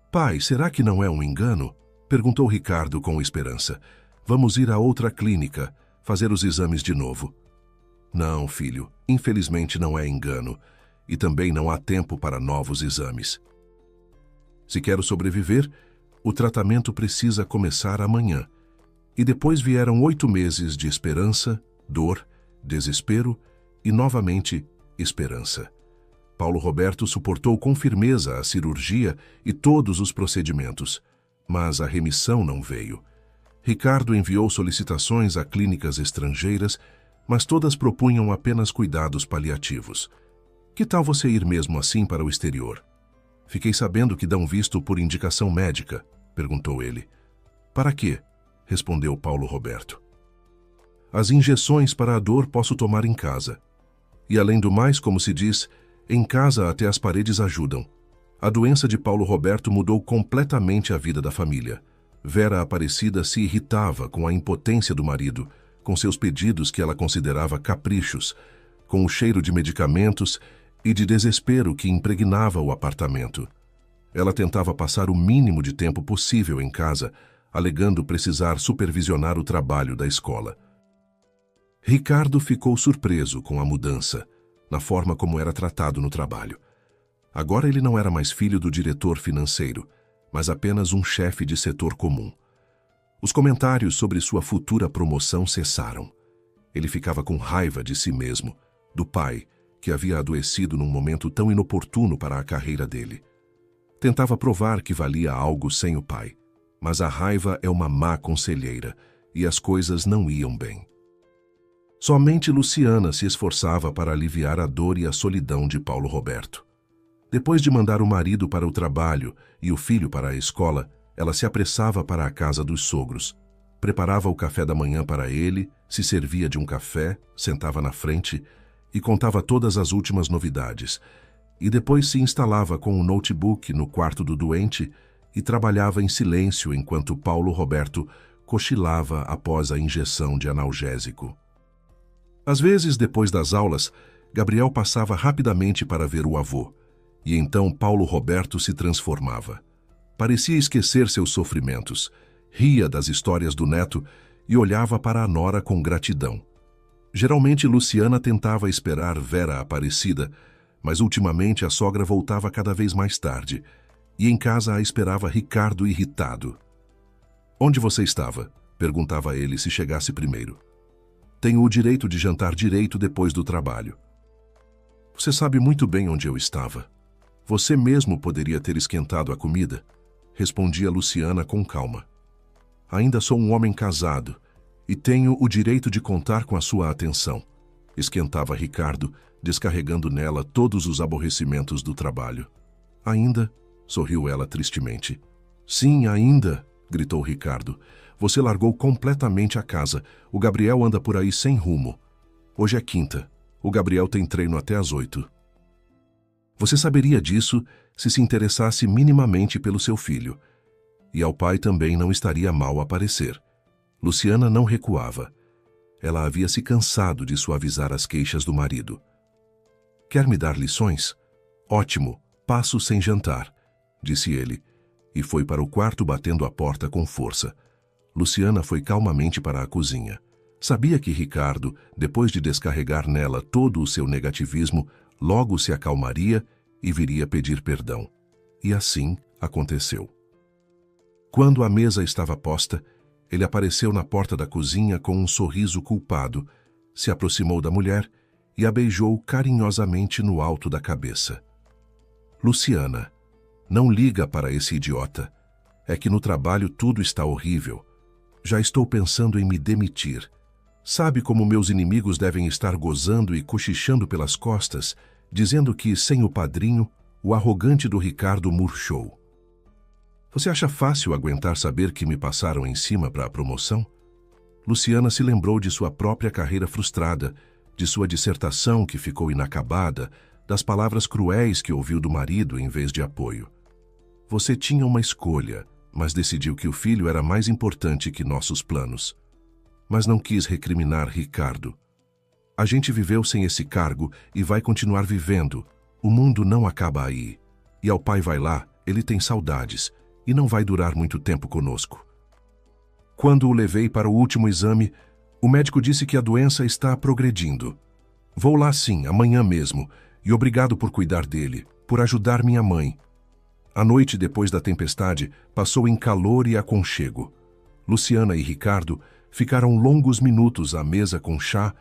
Pai, será que não é um engano? Perguntou Ricardo com esperança. Vamos ir a outra clínica, fazer os exames de novo. Não, filho, infelizmente não é engano. E também não há tempo para novos exames. Se quero sobreviver, o tratamento precisa começar amanhã. E depois vieram 8 meses de esperança, dor, desespero e, novamente, esperança. Paulo Roberto suportou com firmeza a cirurgia e todos os procedimentos, mas a remissão não veio. Ricardo enviou solicitações a clínicas estrangeiras, mas todas propunham apenas cuidados paliativos. Que tal você ir mesmo assim para o exterior? Fiquei sabendo que dão visto por indicação médica, perguntou ele. Para quê? Respondeu Paulo Roberto. As injeções para a dor posso tomar em casa. E além do mais, como se diz, em casa até as paredes ajudam. A doença de Paulo Roberto mudou completamente a vida da família. Vera Aparecida se irritava com a impotência do marido, com seus pedidos que ela considerava caprichos, com o cheiro de medicamentos e de desespero que impregnava o apartamento. Ela tentava passar o mínimo de tempo possível em casa, alegando precisar supervisionar o trabalho da escola. Ricardo ficou surpreso com a mudança, na forma como era tratado no trabalho. Agora ele não era mais filho do diretor financeiro, mas apenas um chefe de setor comum. Os comentários sobre sua futura promoção cessaram. Ele ficava com raiva de si mesmo, do pai, que havia adoecido num momento tão inoportuno para a carreira dele. Tentava provar que valia algo sem o pai, mas a raiva é uma má conselheira e as coisas não iam bem. Somente Luciana se esforçava para aliviar a dor e a solidão de Paulo Roberto. Depois de mandar o marido para o trabalho e o filho para a escola, ela se apressava para a casa dos sogros. Preparava o café da manhã para ele, se servia de um café, sentava na frente e contava todas as últimas novidades. E depois se instalava com o notebook no quarto do doente e trabalhava em silêncio enquanto Paulo Roberto cochilava após a injeção de analgésico. Às vezes, depois das aulas, Gabriel passava rapidamente para ver o avô, e então Paulo Roberto se transformava. Parecia esquecer seus sofrimentos, ria das histórias do neto e olhava para a nora com gratidão. Geralmente Luciana tentava esperar Vera Aparecida, mas ultimamente a sogra voltava cada vez mais tarde, e em casa a esperava Ricardo irritado. Onde você estava? Perguntava ele se chegasse primeiro. Tenho o direito de jantar direito depois do trabalho. Você sabe muito bem onde eu estava. Você mesmo poderia ter esquentado a comida, respondia Luciana com calma. Ainda sou um homem casado e tenho o direito de contar com a sua atenção, esquentava Ricardo, descarregando nela todos os aborrecimentos do trabalho. Ainda? Sorriu ela tristemente. Sim, ainda, gritou Ricardo. Você largou completamente a casa. O Gabriel anda por aí sem rumo. Hoje é quinta. O Gabriel tem treino até às 8. Você saberia disso se se interessasse minimamente pelo seu filho. E ao pai também não estaria mal aparecer. Luciana não recuava. Ela havia se cansado de suavizar as queixas do marido. Quer me dar lições? Ótimo, passo sem jantar, disse ele, e foi para o quarto batendo a porta com força. Luciana foi calmamente para a cozinha. Sabia que Ricardo, depois de descarregar nela todo o seu negativismo, logo se acalmaria e viria pedir perdão. E assim aconteceu. Quando a mesa estava posta, ele apareceu na porta da cozinha com um sorriso culpado, se aproximou da mulher e a beijou carinhosamente no alto da cabeça. Luciana, não liga para esse idiota. É que no trabalho tudo está horrível. Já estou pensando em me demitir. Sabe como meus inimigos devem estar gozando e cochichando pelas costas, dizendo que, sem o padrinho, o arrogante do Ricardo murchou. Você acha fácil aguentar saber que me passaram em cima para a promoção? Luciana se lembrou de sua própria carreira frustrada, de sua dissertação que ficou inacabada, das palavras cruéis que ouviu do marido em vez de apoio. Você tinha uma escolha, mas decidiu que o filho era mais importante que nossos planos. Mas não quis recriminar Ricardo. A gente viveu sem esse cargo e vai continuar vivendo. O mundo não acaba aí. E ao pai vai lá, ele tem saudades e não vai durar muito tempo conosco. Quando o levei para o último exame, o médico disse que a doença está progredindo. Vou lá sim, amanhã mesmo, e obrigado por cuidar dele, por ajudar minha mãe. A noite depois da tempestade passou em calor e aconchego. Luciana e Ricardo ficaram longos minutos à mesa com chá,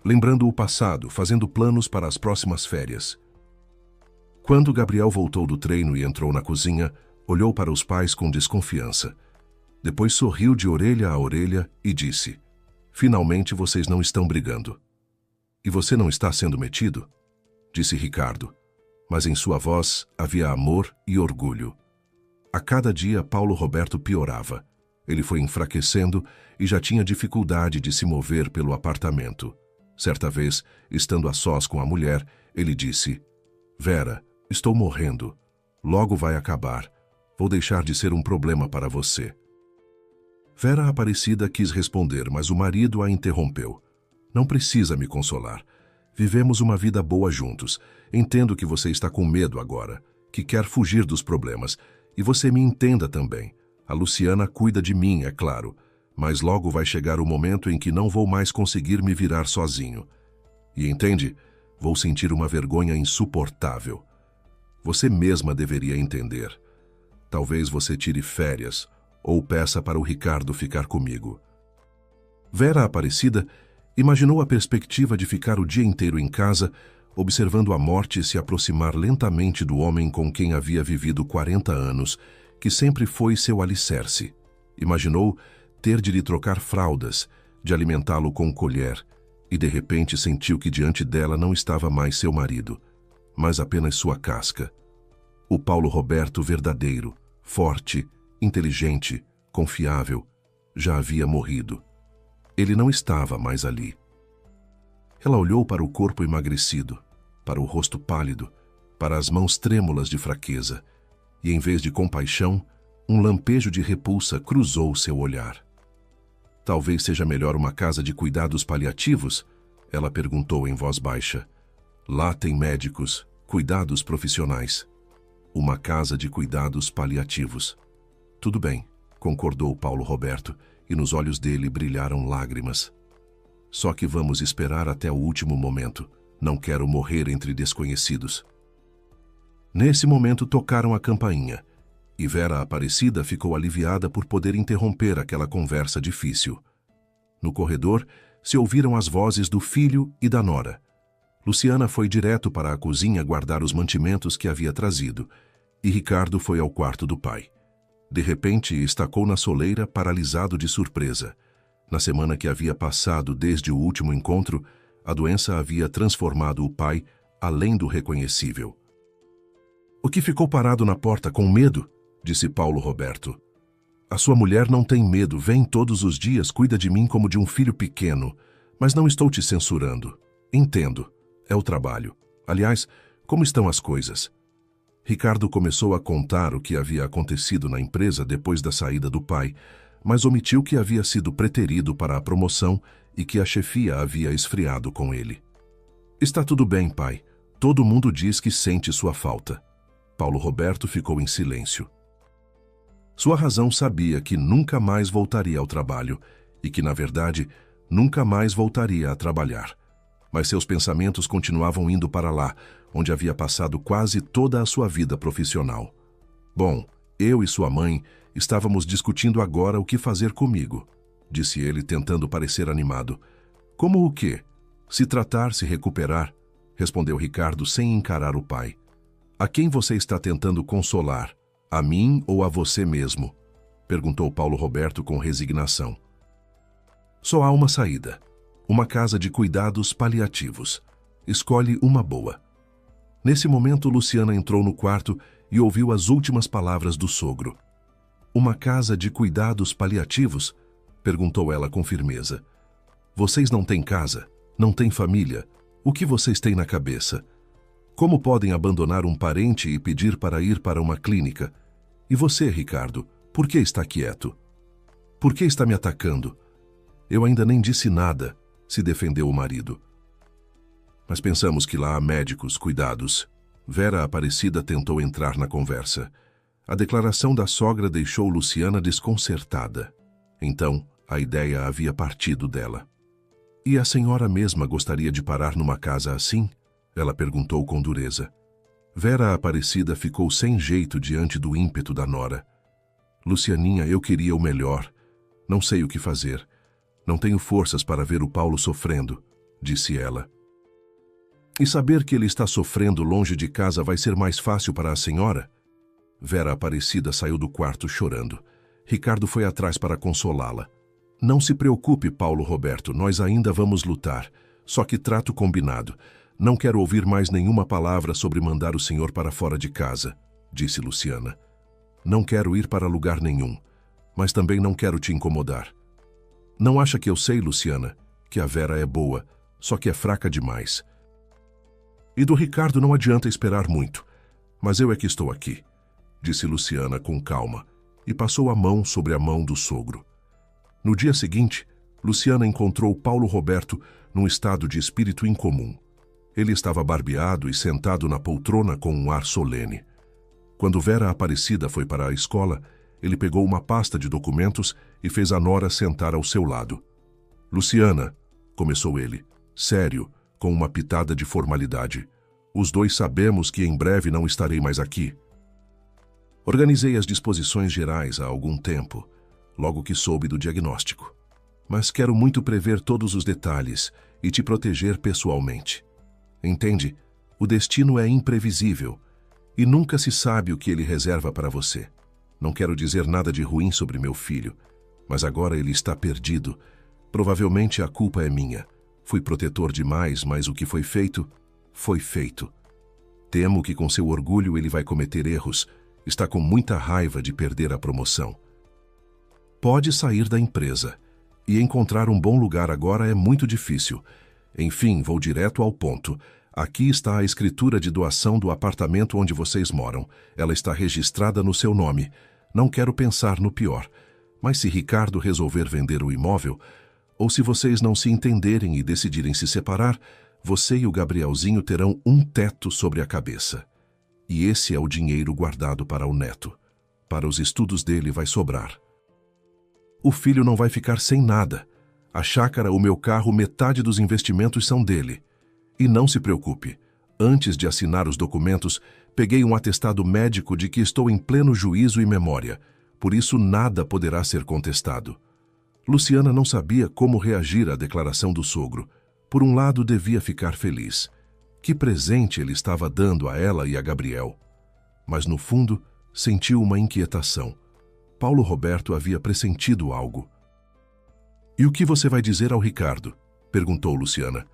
lembrando o passado, fazendo planos para as próximas férias. Quando Gabriel voltou do treino e entrou na cozinha, olhou para os pais com desconfiança. Depois sorriu de orelha a orelha e disse: "Finalmente vocês não estão brigando." "E você não está sendo metido?" disse Ricardo, mas em sua voz havia amor e orgulho. A cada dia Paulo Roberto piorava. Ele foi enfraquecendo e já tinha dificuldade de se mover pelo apartamento. Certa vez, estando a sós com a mulher, ele disse: "Vera, estou morrendo. Logo vai acabar. Vou deixar de ser um problema para você." Vera Aparecida quis responder, mas o marido a interrompeu. "Não precisa me consolar. Vivemos uma vida boa juntos. Entendo que você está com medo agora, que quer fugir dos problemas. E você me entenda também. A Luciana cuida de mim, é claro. Mas logo vai chegar o momento em que não vou mais conseguir me virar sozinho. E entende? Vou sentir uma vergonha insuportável. Você mesma deveria entender. Talvez você tire férias ou peça para o Ricardo ficar comigo." Vera Aparecida imaginou a perspectiva de ficar o dia inteiro em casa, observando a morte se aproximar lentamente do homem com quem havia vivido 40 anos, que sempre foi seu alicerce. Imaginou ter de lhe trocar fraldas, de alimentá-lo com colher, e de repente sentiu que diante dela não estava mais seu marido, mas apenas sua casca. O Paulo Roberto verdadeiro, forte, inteligente, confiável, já havia morrido. Ele não estava mais ali. Ela olhou para o corpo emagrecido, para o rosto pálido, para as mãos trêmulas de fraqueza, e em vez de compaixão, um lampejo de repulsa cruzou seu olhar. "Talvez seja melhor uma casa de cuidados paliativos?" ela perguntou em voz baixa. "Lá tem médicos, cuidados profissionais. Uma casa de cuidados paliativos." "Tudo bem", concordou Paulo Roberto, e nos olhos dele brilharam lágrimas. "Só que vamos esperar até o último momento. Não quero morrer entre desconhecidos." Nesse momento tocaram a campainha, e Vera Aparecida ficou aliviada por poder interromper aquela conversa difícil. No corredor, se ouviram as vozes do filho e da nora. Luciana foi direto para a cozinha guardar os mantimentos que havia trazido, e Ricardo foi ao quarto do pai. De repente, estacou na soleira, paralisado de surpresa. Na semana que havia passado desde o último encontro, a doença havia transformado o pai além do reconhecível. "O que ficou parado na porta com medo?" disse Paulo Roberto. "A sua mulher não tem medo, vem todos os dias, cuida de mim como de um filho pequeno. Mas não estou te censurando. Entendo, é o trabalho. Aliás, como estão as coisas?" Ricardo começou a contar o que havia acontecido na empresa depois da saída do pai, mas omitiu que havia sido preterido para a promoção e que a chefia havia esfriado com ele. "Está tudo bem, pai. Todo mundo diz que sente sua falta." Paulo Roberto ficou em silêncio. Sua razão sabia que nunca mais voltaria ao trabalho e que, na verdade, nunca mais voltaria a trabalhar. Mas seus pensamentos continuavam indo para lá, onde havia passado quase toda a sua vida profissional. "Bom, eu e sua mãe estávamos discutindo agora o que fazer comigo", disse ele, tentando parecer animado. "Como o quê?" "Se tratar, se recuperar", respondeu Ricardo sem encarar o pai. "A quem você está tentando consolar? A mim ou a você mesmo?" perguntou Paulo Roberto com resignação. "Só há uma saída. Uma casa de cuidados paliativos. Escolhe uma boa." Nesse momento, Luciana entrou no quarto e ouviu as últimas palavras do sogro. "Uma casa de cuidados paliativos?" perguntou ela com firmeza. "Vocês não têm casa, não têm família. O que vocês têm na cabeça? Como podem abandonar um parente e pedir para ir para uma clínica? E você, Ricardo, por que está quieto? Por que está me atacando?" "Eu ainda nem disse nada", se defendeu o marido. Mas pensamos que lá há médicos, cuidados. Vera Aparecida tentou entrar na conversa. A declaração da sogra deixou Luciana desconcertada. Então, a ideia havia partido dela. E a senhora mesma gostaria de parar numa casa assim? Ela perguntou com dureza. Vera Aparecida ficou sem jeito diante do ímpeto da nora. Lucianinha, eu queria o melhor. Não sei o que fazer. Não tenho forças para ver o Paulo sofrendo, disse ela. E saber que ele está sofrendo longe de casa vai ser mais fácil para a senhora? Vera Aparecida saiu do quarto chorando. Ricardo foi atrás para consolá-la. Não se preocupe, Paulo Roberto, nós ainda vamos lutar. Só que trato combinado. Não quero ouvir mais nenhuma palavra sobre mandar o senhor para fora de casa, disse Luciana. Não quero ir para lugar nenhum, mas também não quero te incomodar. Não acha que eu sei, Luciana, que a Vera é boa, só que é fraca demais. E do Ricardo não adianta esperar muito, mas eu é que estou aqui, disse Luciana com calma, e passou a mão sobre a mão do sogro. No dia seguinte, Luciana encontrou Paulo Roberto num estado de espírito incomum. Ele estava barbeado e sentado na poltrona com um ar solene. Quando Vera Aparecida foi para a escola, ele pegou uma pasta de documentos e fez a nora sentar ao seu lado. Luciana, começou ele, sério, com uma pitada de formalidade. Os dois sabemos que em breve não estarei mais aqui. Organizei as disposições gerais há algum tempo, logo que soube do diagnóstico. Mas quero muito prever todos os detalhes e te proteger pessoalmente. Entende? O destino é imprevisível e nunca se sabe o que ele reserva para você. Não quero dizer nada de ruim sobre meu filho, mas agora ele está perdido. Provavelmente a culpa é minha. Fui protetor demais, mas o que foi feito, foi feito. Temo que com seu orgulho ele vai cometer erros. Está com muita raiva de perder a promoção. Pode sair da empresa. E encontrar um bom lugar agora é muito difícil. Enfim, vou direto ao ponto. Aqui está a escritura de doação do apartamento onde vocês moram. Ela está registrada no seu nome. Não quero pensar no pior. Mas se Ricardo resolver vender o imóvel, ou se vocês não se entenderem e decidirem se separar, você e o Gabrielzinho terão um teto sobre a cabeça. E esse é o dinheiro guardado para o neto. Para os estudos dele vai sobrar. O filho não vai ficar sem nada. A chácara, o meu carro, metade dos investimentos são dele. E não se preocupe. Antes de assinar os documentos, peguei um atestado médico de que estou em pleno juízo e memória. Por isso nada poderá ser contestado. Luciana não sabia como reagir à declaração do sogro. Por um lado, devia ficar feliz. Que presente ele estava dando a ela e a Gabriel. Mas no fundo, sentiu uma inquietação. Paulo Roberto havia pressentido algo. E o que você vai dizer ao Ricardo? Perguntou Luciana.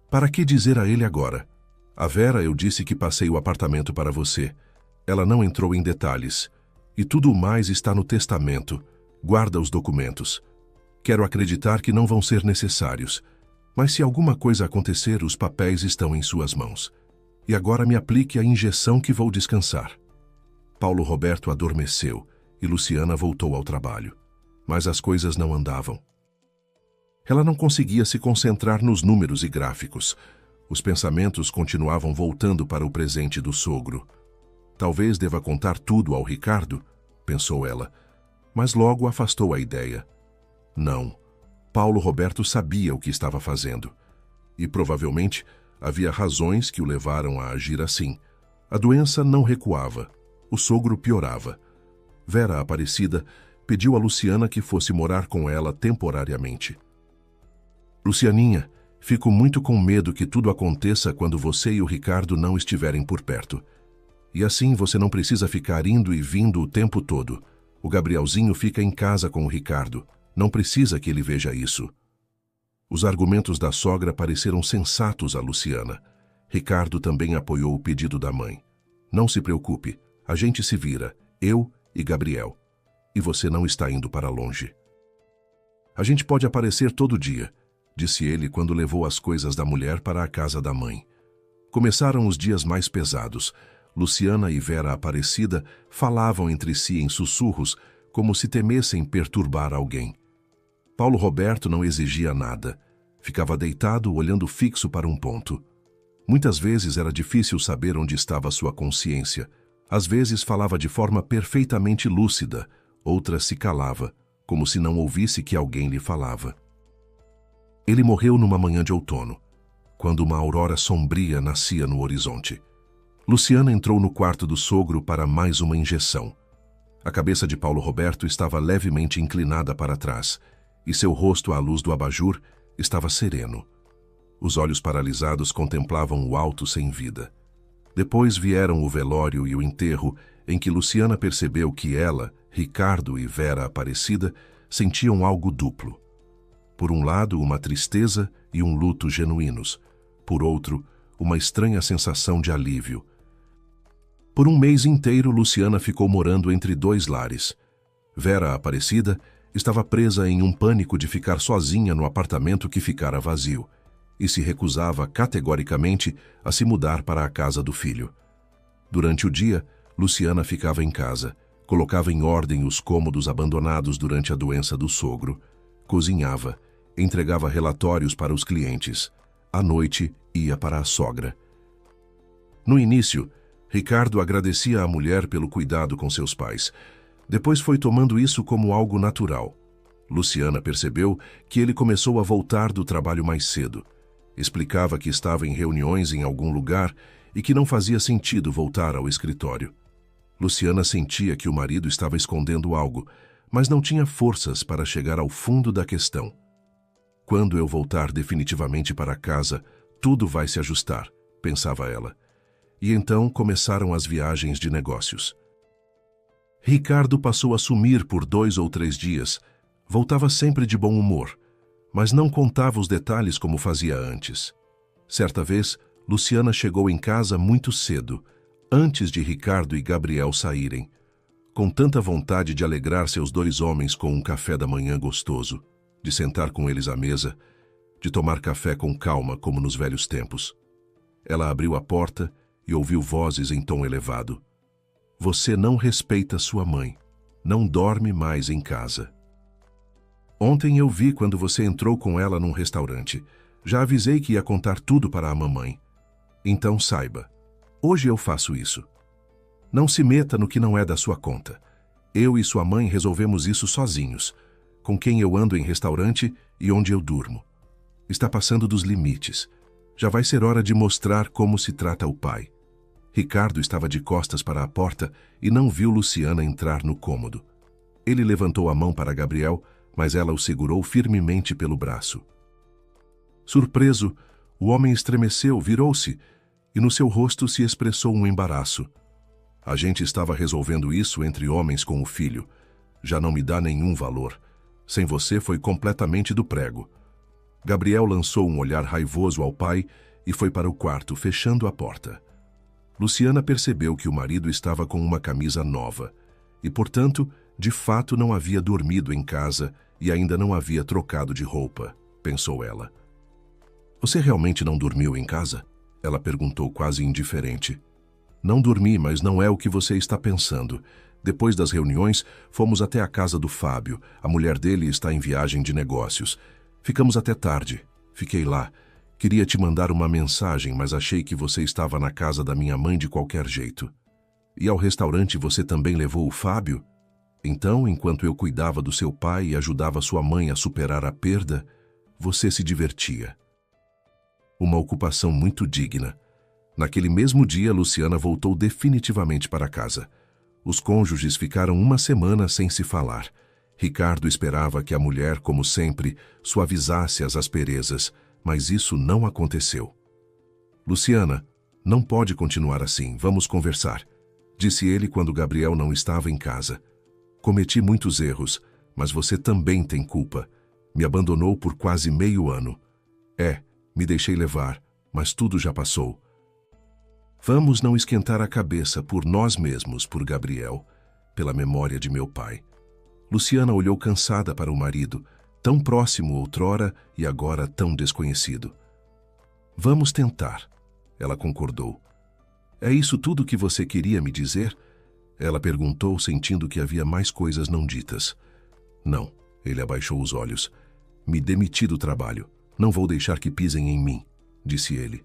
Para que dizer a ele agora? A Vera, eu disse que passei o apartamento para você. Ela não entrou em detalhes. E tudo mais está no testamento. Guarda os documentos. Quero acreditar que não vão ser necessários. Mas se alguma coisa acontecer, os papéis estão em suas mãos. E agora me aplique a injeção que vou descansar. Paulo Roberto adormeceu e Luciana voltou ao trabalho. Mas as coisas não andavam. Ela não conseguia se concentrar nos números e gráficos. Os pensamentos continuavam voltando para o presente do sogro. Talvez deva contar tudo ao Ricardo, pensou ela, mas logo afastou a ideia. Não, Paulo Roberto sabia o que estava fazendo. E provavelmente havia razões que o levaram a agir assim. A doença não recuava, o sogro piorava. Vera Aparecida pediu a Luciana que fosse morar com ela temporariamente. Lucianinha, fico muito com medo que tudo aconteça quando você e o Ricardo não estiverem por perto. E assim você não precisa ficar indo e vindo o tempo todo. O Gabrielzinho fica em casa com o Ricardo. Não precisa que ele veja isso. Os argumentos da sogra pareceram sensatos a Luciana. Ricardo também apoiou o pedido da mãe. Não se preocupe, a gente se vira, eu e Gabriel. E você não está indo para longe. A gente pode aparecer todo dia, disse ele quando levou as coisas da mulher para a casa da mãe. Começaram os dias mais pesados. Luciana e Vera Aparecida falavam entre si em sussurros, como se temessem perturbar alguém. Paulo Roberto não exigia nada. Ficava deitado, olhando fixo para um ponto. Muitas vezes era difícil saber onde estava sua consciência. Às vezes falava de forma perfeitamente lúcida, outras se calava, como se não ouvisse que alguém lhe falava. Ele morreu numa manhã de outono, quando uma aurora sombria nascia no horizonte. Luciana entrou no quarto do sogro para mais uma injeção. A cabeça de Paulo Roberto estava levemente inclinada para trás, e seu rosto à luz do abajur estava sereno. Os olhos paralisados contemplavam o alto sem vida. Depois vieram o velório e o enterro, em que Luciana percebeu que ela, Ricardo e Vera Aparecida sentiam algo duplo. Por um lado, uma tristeza e um luto genuínos. Por outro, uma estranha sensação de alívio. Por um mês inteiro, Luciana ficou morando entre dois lares. Vera Aparecida estava presa em um pânico de ficar sozinha no apartamento que ficara vazio, e se recusava categoricamente a se mudar para a casa do filho. Durante o dia, Luciana ficava em casa, colocava em ordem os cômodos abandonados durante a doença do sogro, cozinhava, entregava relatórios para os clientes. À noite, ia para a sogra. No início, Ricardo agradecia à mulher pelo cuidado com seus pais. Depois foi tomando isso como algo natural. Luciana percebeu que ele começou a voltar do trabalho mais cedo. Explicava que estava em reuniões em algum lugar e que não fazia sentido voltar ao escritório. Luciana sentia que o marido estava escondendo algo, mas não tinha forças para chegar ao fundo da questão. Quando eu voltar definitivamente para casa, tudo vai se ajustar, pensava ela. E então começaram as viagens de negócios. Ricardo passou a sumir por 2 ou 3 dias. Voltava sempre de bom humor, mas não contava os detalhes como fazia antes. Certa vez, Luciana chegou em casa muito cedo, antes de Ricardo e Gabriel saírem, com tanta vontade de alegrar seus 2 homens com um café da manhã gostoso, de sentar com eles à mesa, de tomar café com calma como nos velhos tempos. Ela abriu a porta e ouviu vozes em tom elevado. Você não respeita sua mãe, não dorme mais em casa. Ontem eu vi quando você entrou com ela num restaurante. Já avisei que ia contar tudo para a mamãe. Então saiba, hoje eu faço isso. Não se meta no que não é da sua conta. Eu e sua mãe resolvemos isso sozinhos, com quem eu ando em restaurante e onde eu durmo. Está passando dos limites. Já vai ser hora de mostrar como se trata o pai. Ricardo estava de costas para a porta e não viu Luciana entrar no cômodo. Ele levantou a mão para Gabriel, mas ela o segurou firmemente pelo braço. Surpreso, o homem estremeceu, virou-se, e no seu rosto se expressou um embaraço. A gente estava resolvendo isso entre homens com o filho. Já não me dá nenhum valor. Sem você foi completamente do prego. Gabriel lançou um olhar raivoso ao pai e foi para o quarto, fechando a porta. Luciana percebeu que o marido estava com uma camisa nova e, portanto, de fato não havia dormido em casa e ainda não havia trocado de roupa, pensou ela. Você realmente não dormiu em casa? Ela perguntou quase indiferente. Não dormi, mas não é o que você está pensando. Depois das reuniões, fomos até a casa do Fábio. A mulher dele está em viagem de negócios. Ficamos até tarde. Fiquei lá. Queria te mandar uma mensagem, mas achei que você estava na casa da minha mãe de qualquer jeito. E ao restaurante você também levou o Fábio? Então, enquanto eu cuidava do seu pai e ajudava sua mãe a superar a perda, você se divertia. Uma ocupação muito digna. Naquele mesmo dia, Luciana voltou definitivamente para casa. Os cônjuges ficaram uma semana sem se falar. Ricardo esperava que a mulher, como sempre, suavizasse as asperezas, mas isso não aconteceu. Luciana, não pode continuar assim, vamos conversar, disse ele quando Gabriel não estava em casa. Cometi muitos erros, mas você também tem culpa. Me abandonou por quase meio ano. Me deixei levar, mas tudo já passou. Vamos não esquentar a cabeça por nós mesmos, por Gabriel, pela memória de meu pai. Luciana olhou cansada para o marido, tão próximo outrora e agora tão desconhecido. Vamos tentar, ela concordou. É isso tudo que você queria me dizer? Ela perguntou, sentindo que havia mais coisas não ditas. Não, ele abaixou os olhos. Me demiti do trabalho. Não vou deixar que pisem em mim, disse ele.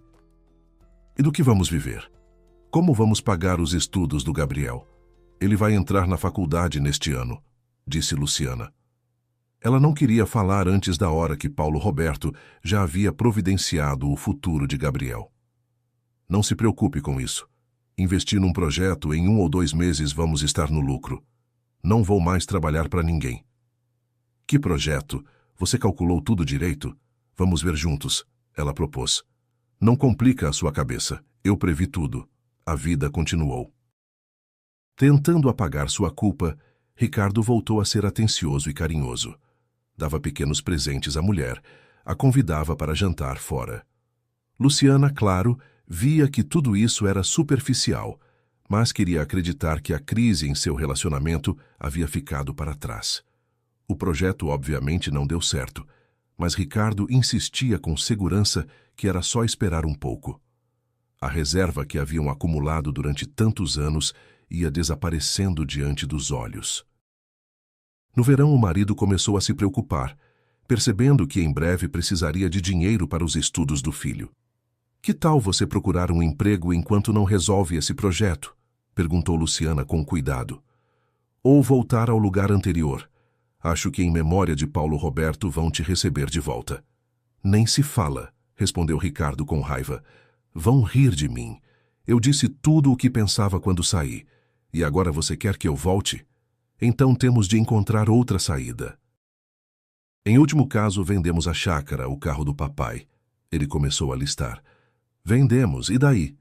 E do que vamos viver? Como vamos pagar os estudos do Gabriel? Ele vai entrar na faculdade neste ano, disse Luciana. Ela não queria falar antes da hora que Paulo Roberto já havia providenciado o futuro de Gabriel. Não se preocupe com isso. Investir num projeto, em 1 ou 2 meses vamos estar no lucro. Não vou mais trabalhar para ninguém. Que projeto? Você calculou tudo direito? Vamos ver juntos, ela propôs. Não complica a sua cabeça. Eu previ tudo. A vida continuou. Tentando apagar sua culpa, Ricardo voltou a ser atencioso e carinhoso. Dava pequenos presentes à mulher, a convidava para jantar fora. Luciana, claro, via que tudo isso era superficial, mas queria acreditar que a crise em seu relacionamento havia ficado para trás. O projeto obviamente não deu certo, mas Ricardo insistia com segurança que era só esperar um pouco. A reserva que haviam acumulado durante tantos anos ia desaparecendo diante dos olhos. No verão, o marido começou a se preocupar, percebendo que em breve precisaria de dinheiro para os estudos do filho. Que tal você procurar um emprego enquanto não resolve esse projeto? Perguntou Luciana com cuidado. Ou voltar ao lugar anterior. Acho que em memória de Paulo Roberto vão te receber de volta. Nem se fala, respondeu Ricardo com raiva. Vão rir de mim. Eu disse tudo o que pensava quando saí. E agora você quer que eu volte? Então temos de encontrar outra saída. Em último caso, vendemos a chácara, o carro do papai. Ele começou a listar. Vendemos, e daí?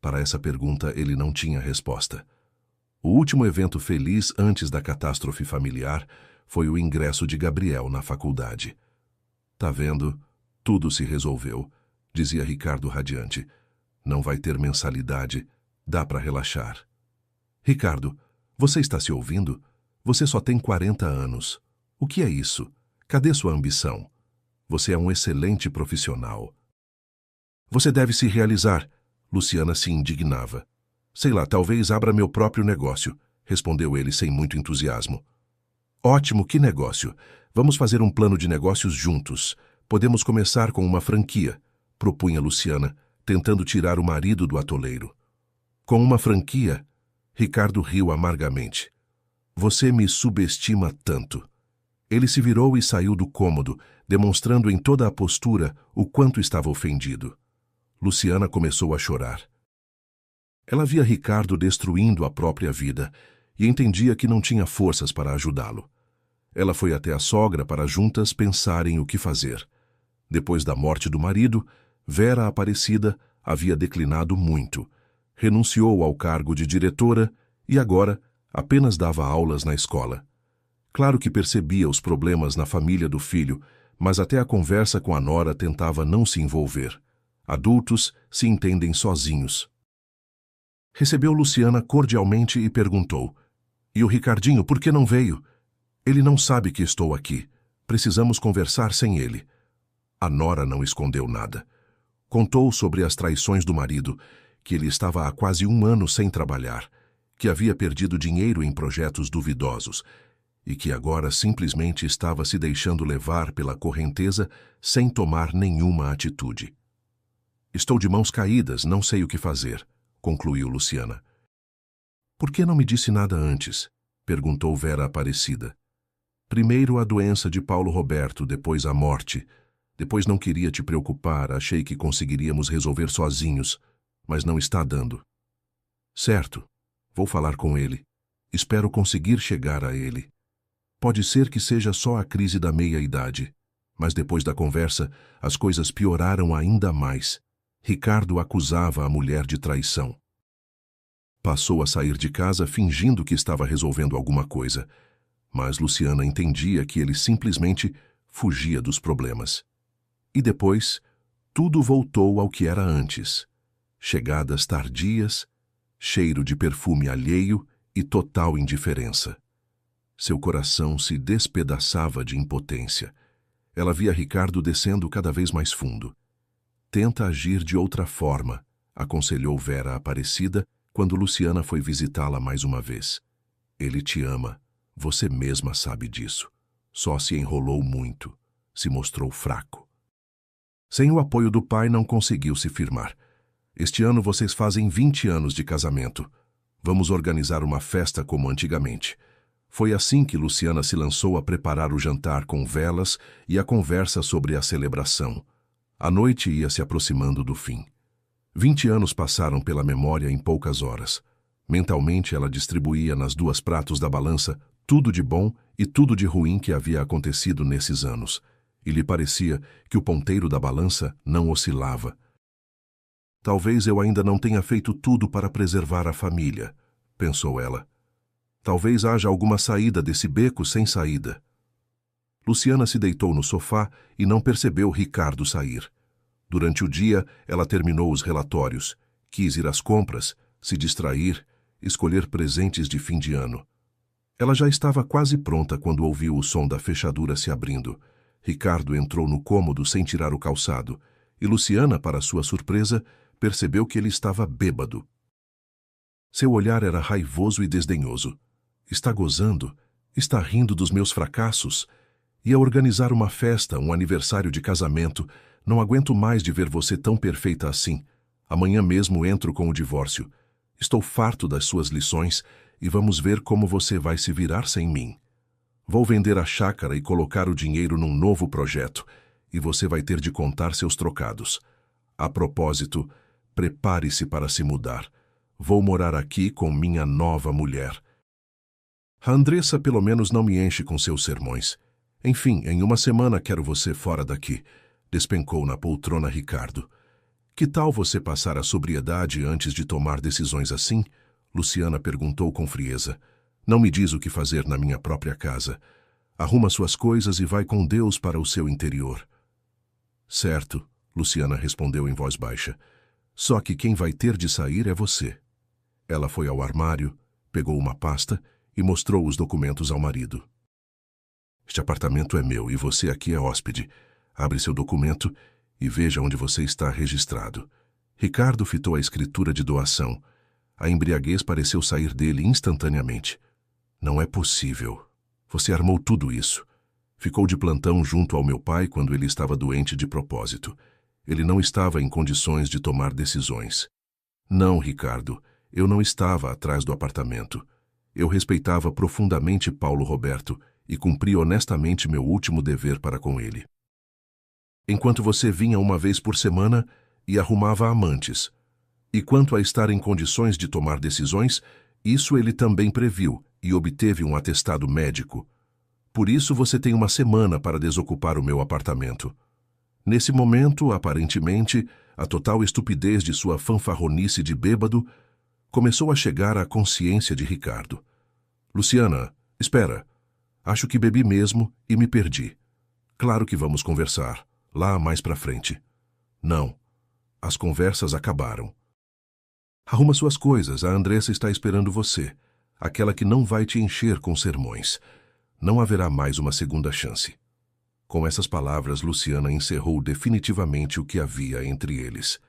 Para essa pergunta ele não tinha resposta. O último evento feliz antes da catástrofe familiar foi o ingresso de Gabriel na faculdade. Tá vendo? Tudo se resolveu, dizia Ricardo radiante. Não vai ter mensalidade, dá para relaxar. Ricardo, você está se ouvindo? Você só tem 40 anos. O que é isso? Cadê sua ambição? Você é um excelente profissional. Você deve se realizar. Luciana se indignava. Sei lá, talvez abra meu próprio negócio, respondeu ele sem muito entusiasmo. Ótimo, que negócio? Vamos fazer um plano de negócios juntos. Podemos começar com uma franquia, propunha Luciana, tentando tirar o marido do atoleiro. Com uma franquia? Ricardo riu amargamente. Você me subestima tanto. Ele se virou e saiu do cômodo, demonstrando em toda a postura o quanto estava ofendido. Luciana começou a chorar. Ela via Ricardo destruindo a própria vida e entendia que não tinha forças para ajudá-lo. Ela foi até a sogra para juntas pensarem o que fazer. Depois da morte do marido, Vera Aparecida havia declinado muito. Renunciou ao cargo de diretora e agora apenas dava aulas na escola. Claro que percebia os problemas na família do filho, mas até a conversa com a nora tentava não se envolver. Adultos se entendem sozinhos. Recebeu Luciana cordialmente e perguntou: E o Ricardinho, por que não veio? Ele não sabe que estou aqui. Precisamos conversar sem ele. A nora não escondeu nada. Contou sobre as traições do marido, que ele estava há quase 1 ano sem trabalhar, que havia perdido dinheiro em projetos duvidosos e que agora simplesmente estava se deixando levar pela correnteza sem tomar nenhuma atitude. Estou de mãos caídas, não sei o que fazer, concluiu Luciana. Por que não me disse nada antes? Perguntou Vera Aparecida. Primeiro a doença de Paulo Roberto, depois a morte. Depois não queria te preocupar, achei que conseguiríamos resolver sozinhos, mas não está dando. Certo, vou falar com ele. Espero conseguir chegar a ele. Pode ser que seja só a crise da meia-idade, mas depois da conversa, as coisas pioraram ainda mais. Ricardo acusava a mulher de traição. Passou a sair de casa fingindo que estava resolvendo alguma coisa, mas Luciana entendia que ele simplesmente fugia dos problemas. E depois, tudo voltou ao que era antes. Chegadas tardias, cheiro de perfume alheio e total indiferença. Seu coração se despedaçava de impotência. Ela via Ricardo descendo cada vez mais fundo. Tenta agir de outra forma, aconselhou Vera Aparecida quando Luciana foi visitá-la mais uma vez. Ele te ama, você mesma sabe disso. Só se enrolou muito, se mostrou fraco. Sem o apoio do pai não conseguiu se firmar. Este ano vocês fazem 20 anos de casamento. Vamos organizar uma festa como antigamente. Foi assim que Luciana se lançou a preparar o jantar com velas e a conversa sobre a celebração. A noite ia se aproximando do fim. 20 anos passaram pela memória em poucas horas. Mentalmente ela distribuía nas duas pratos da balança tudo de bom e tudo de ruim que havia acontecido nesses anos, e lhe parecia que o ponteiro da balança não oscilava. Talvez eu ainda não tenha feito tudo para preservar a família, pensou ela. Talvez haja alguma saída desse beco sem saída. Luciana se deitou no sofá e não percebeu Ricardo sair. Durante o dia, ela terminou os relatórios, quis ir às compras, se distrair, escolher presentes de fim de ano. Ela já estava quase pronta quando ouviu o som da fechadura se abrindo. Ricardo entrou no cômodo sem tirar o calçado, e Luciana, para sua surpresa, percebeu que ele estava bêbado. Seu olhar era raivoso e desdenhoso. Está gozando? Está rindo dos meus fracassos? Ia organizar uma festa, um aniversário de casamento. Não aguento mais de ver você tão perfeita assim. Amanhã mesmo entro com o divórcio. Estou farto das suas lições e vamos ver como você vai se virar sem mim. Vou vender a chácara e colocar o dinheiro num novo projeto, e você vai ter de contar seus trocados. A propósito, prepare-se para se mudar. Vou morar aqui com minha nova mulher. A Andressa pelo menos não me enche com seus sermões. Enfim, em uma semana quero você fora daqui. Despencou na poltrona Ricardo. Que tal você passar a sobriedade antes de tomar decisões assim? Luciana perguntou com frieza. Não me diz o que fazer na minha própria casa. Arruma suas coisas e vai com Deus para o seu interior. Certo, Luciana respondeu em voz baixa. Só que quem vai ter de sair é você. Ela foi ao armário, pegou uma pasta e mostrou os documentos ao marido. Este apartamento é meu e você aqui é hóspede. Abre seu documento e veja onde você está registrado. Ricardo fitou a escritura de doação. A embriaguez pareceu sair dele instantaneamente. Não é possível. Você armou tudo isso. Ficou de plantão junto ao meu pai quando ele estava doente de propósito. Ele não estava em condições de tomar decisões. Não, Ricardo, eu não estava atrás do apartamento. Eu respeitava profundamente Paulo Roberto e cumpri honestamente meu último dever para com ele. Enquanto você vinha uma vez por semana e arrumava amantes. E quanto a estar em condições de tomar decisões, isso ele também previu e obteve um atestado médico. Por isso você tem uma semana para desocupar o meu apartamento. Nesse momento, aparentemente, a total estupidez de sua fanfarronice de bêbado começou a chegar à consciência de Ricardo. Luciana, espera. Acho que bebi mesmo e me perdi. Claro que vamos conversar, lá mais pra frente. Não. As conversas acabaram. Arruma suas coisas, a Andressa está esperando você. Aquela que não vai te encher com sermões. Não haverá mais uma segunda chance. Com essas palavras, Luciana encerrou definitivamente o que havia entre eles.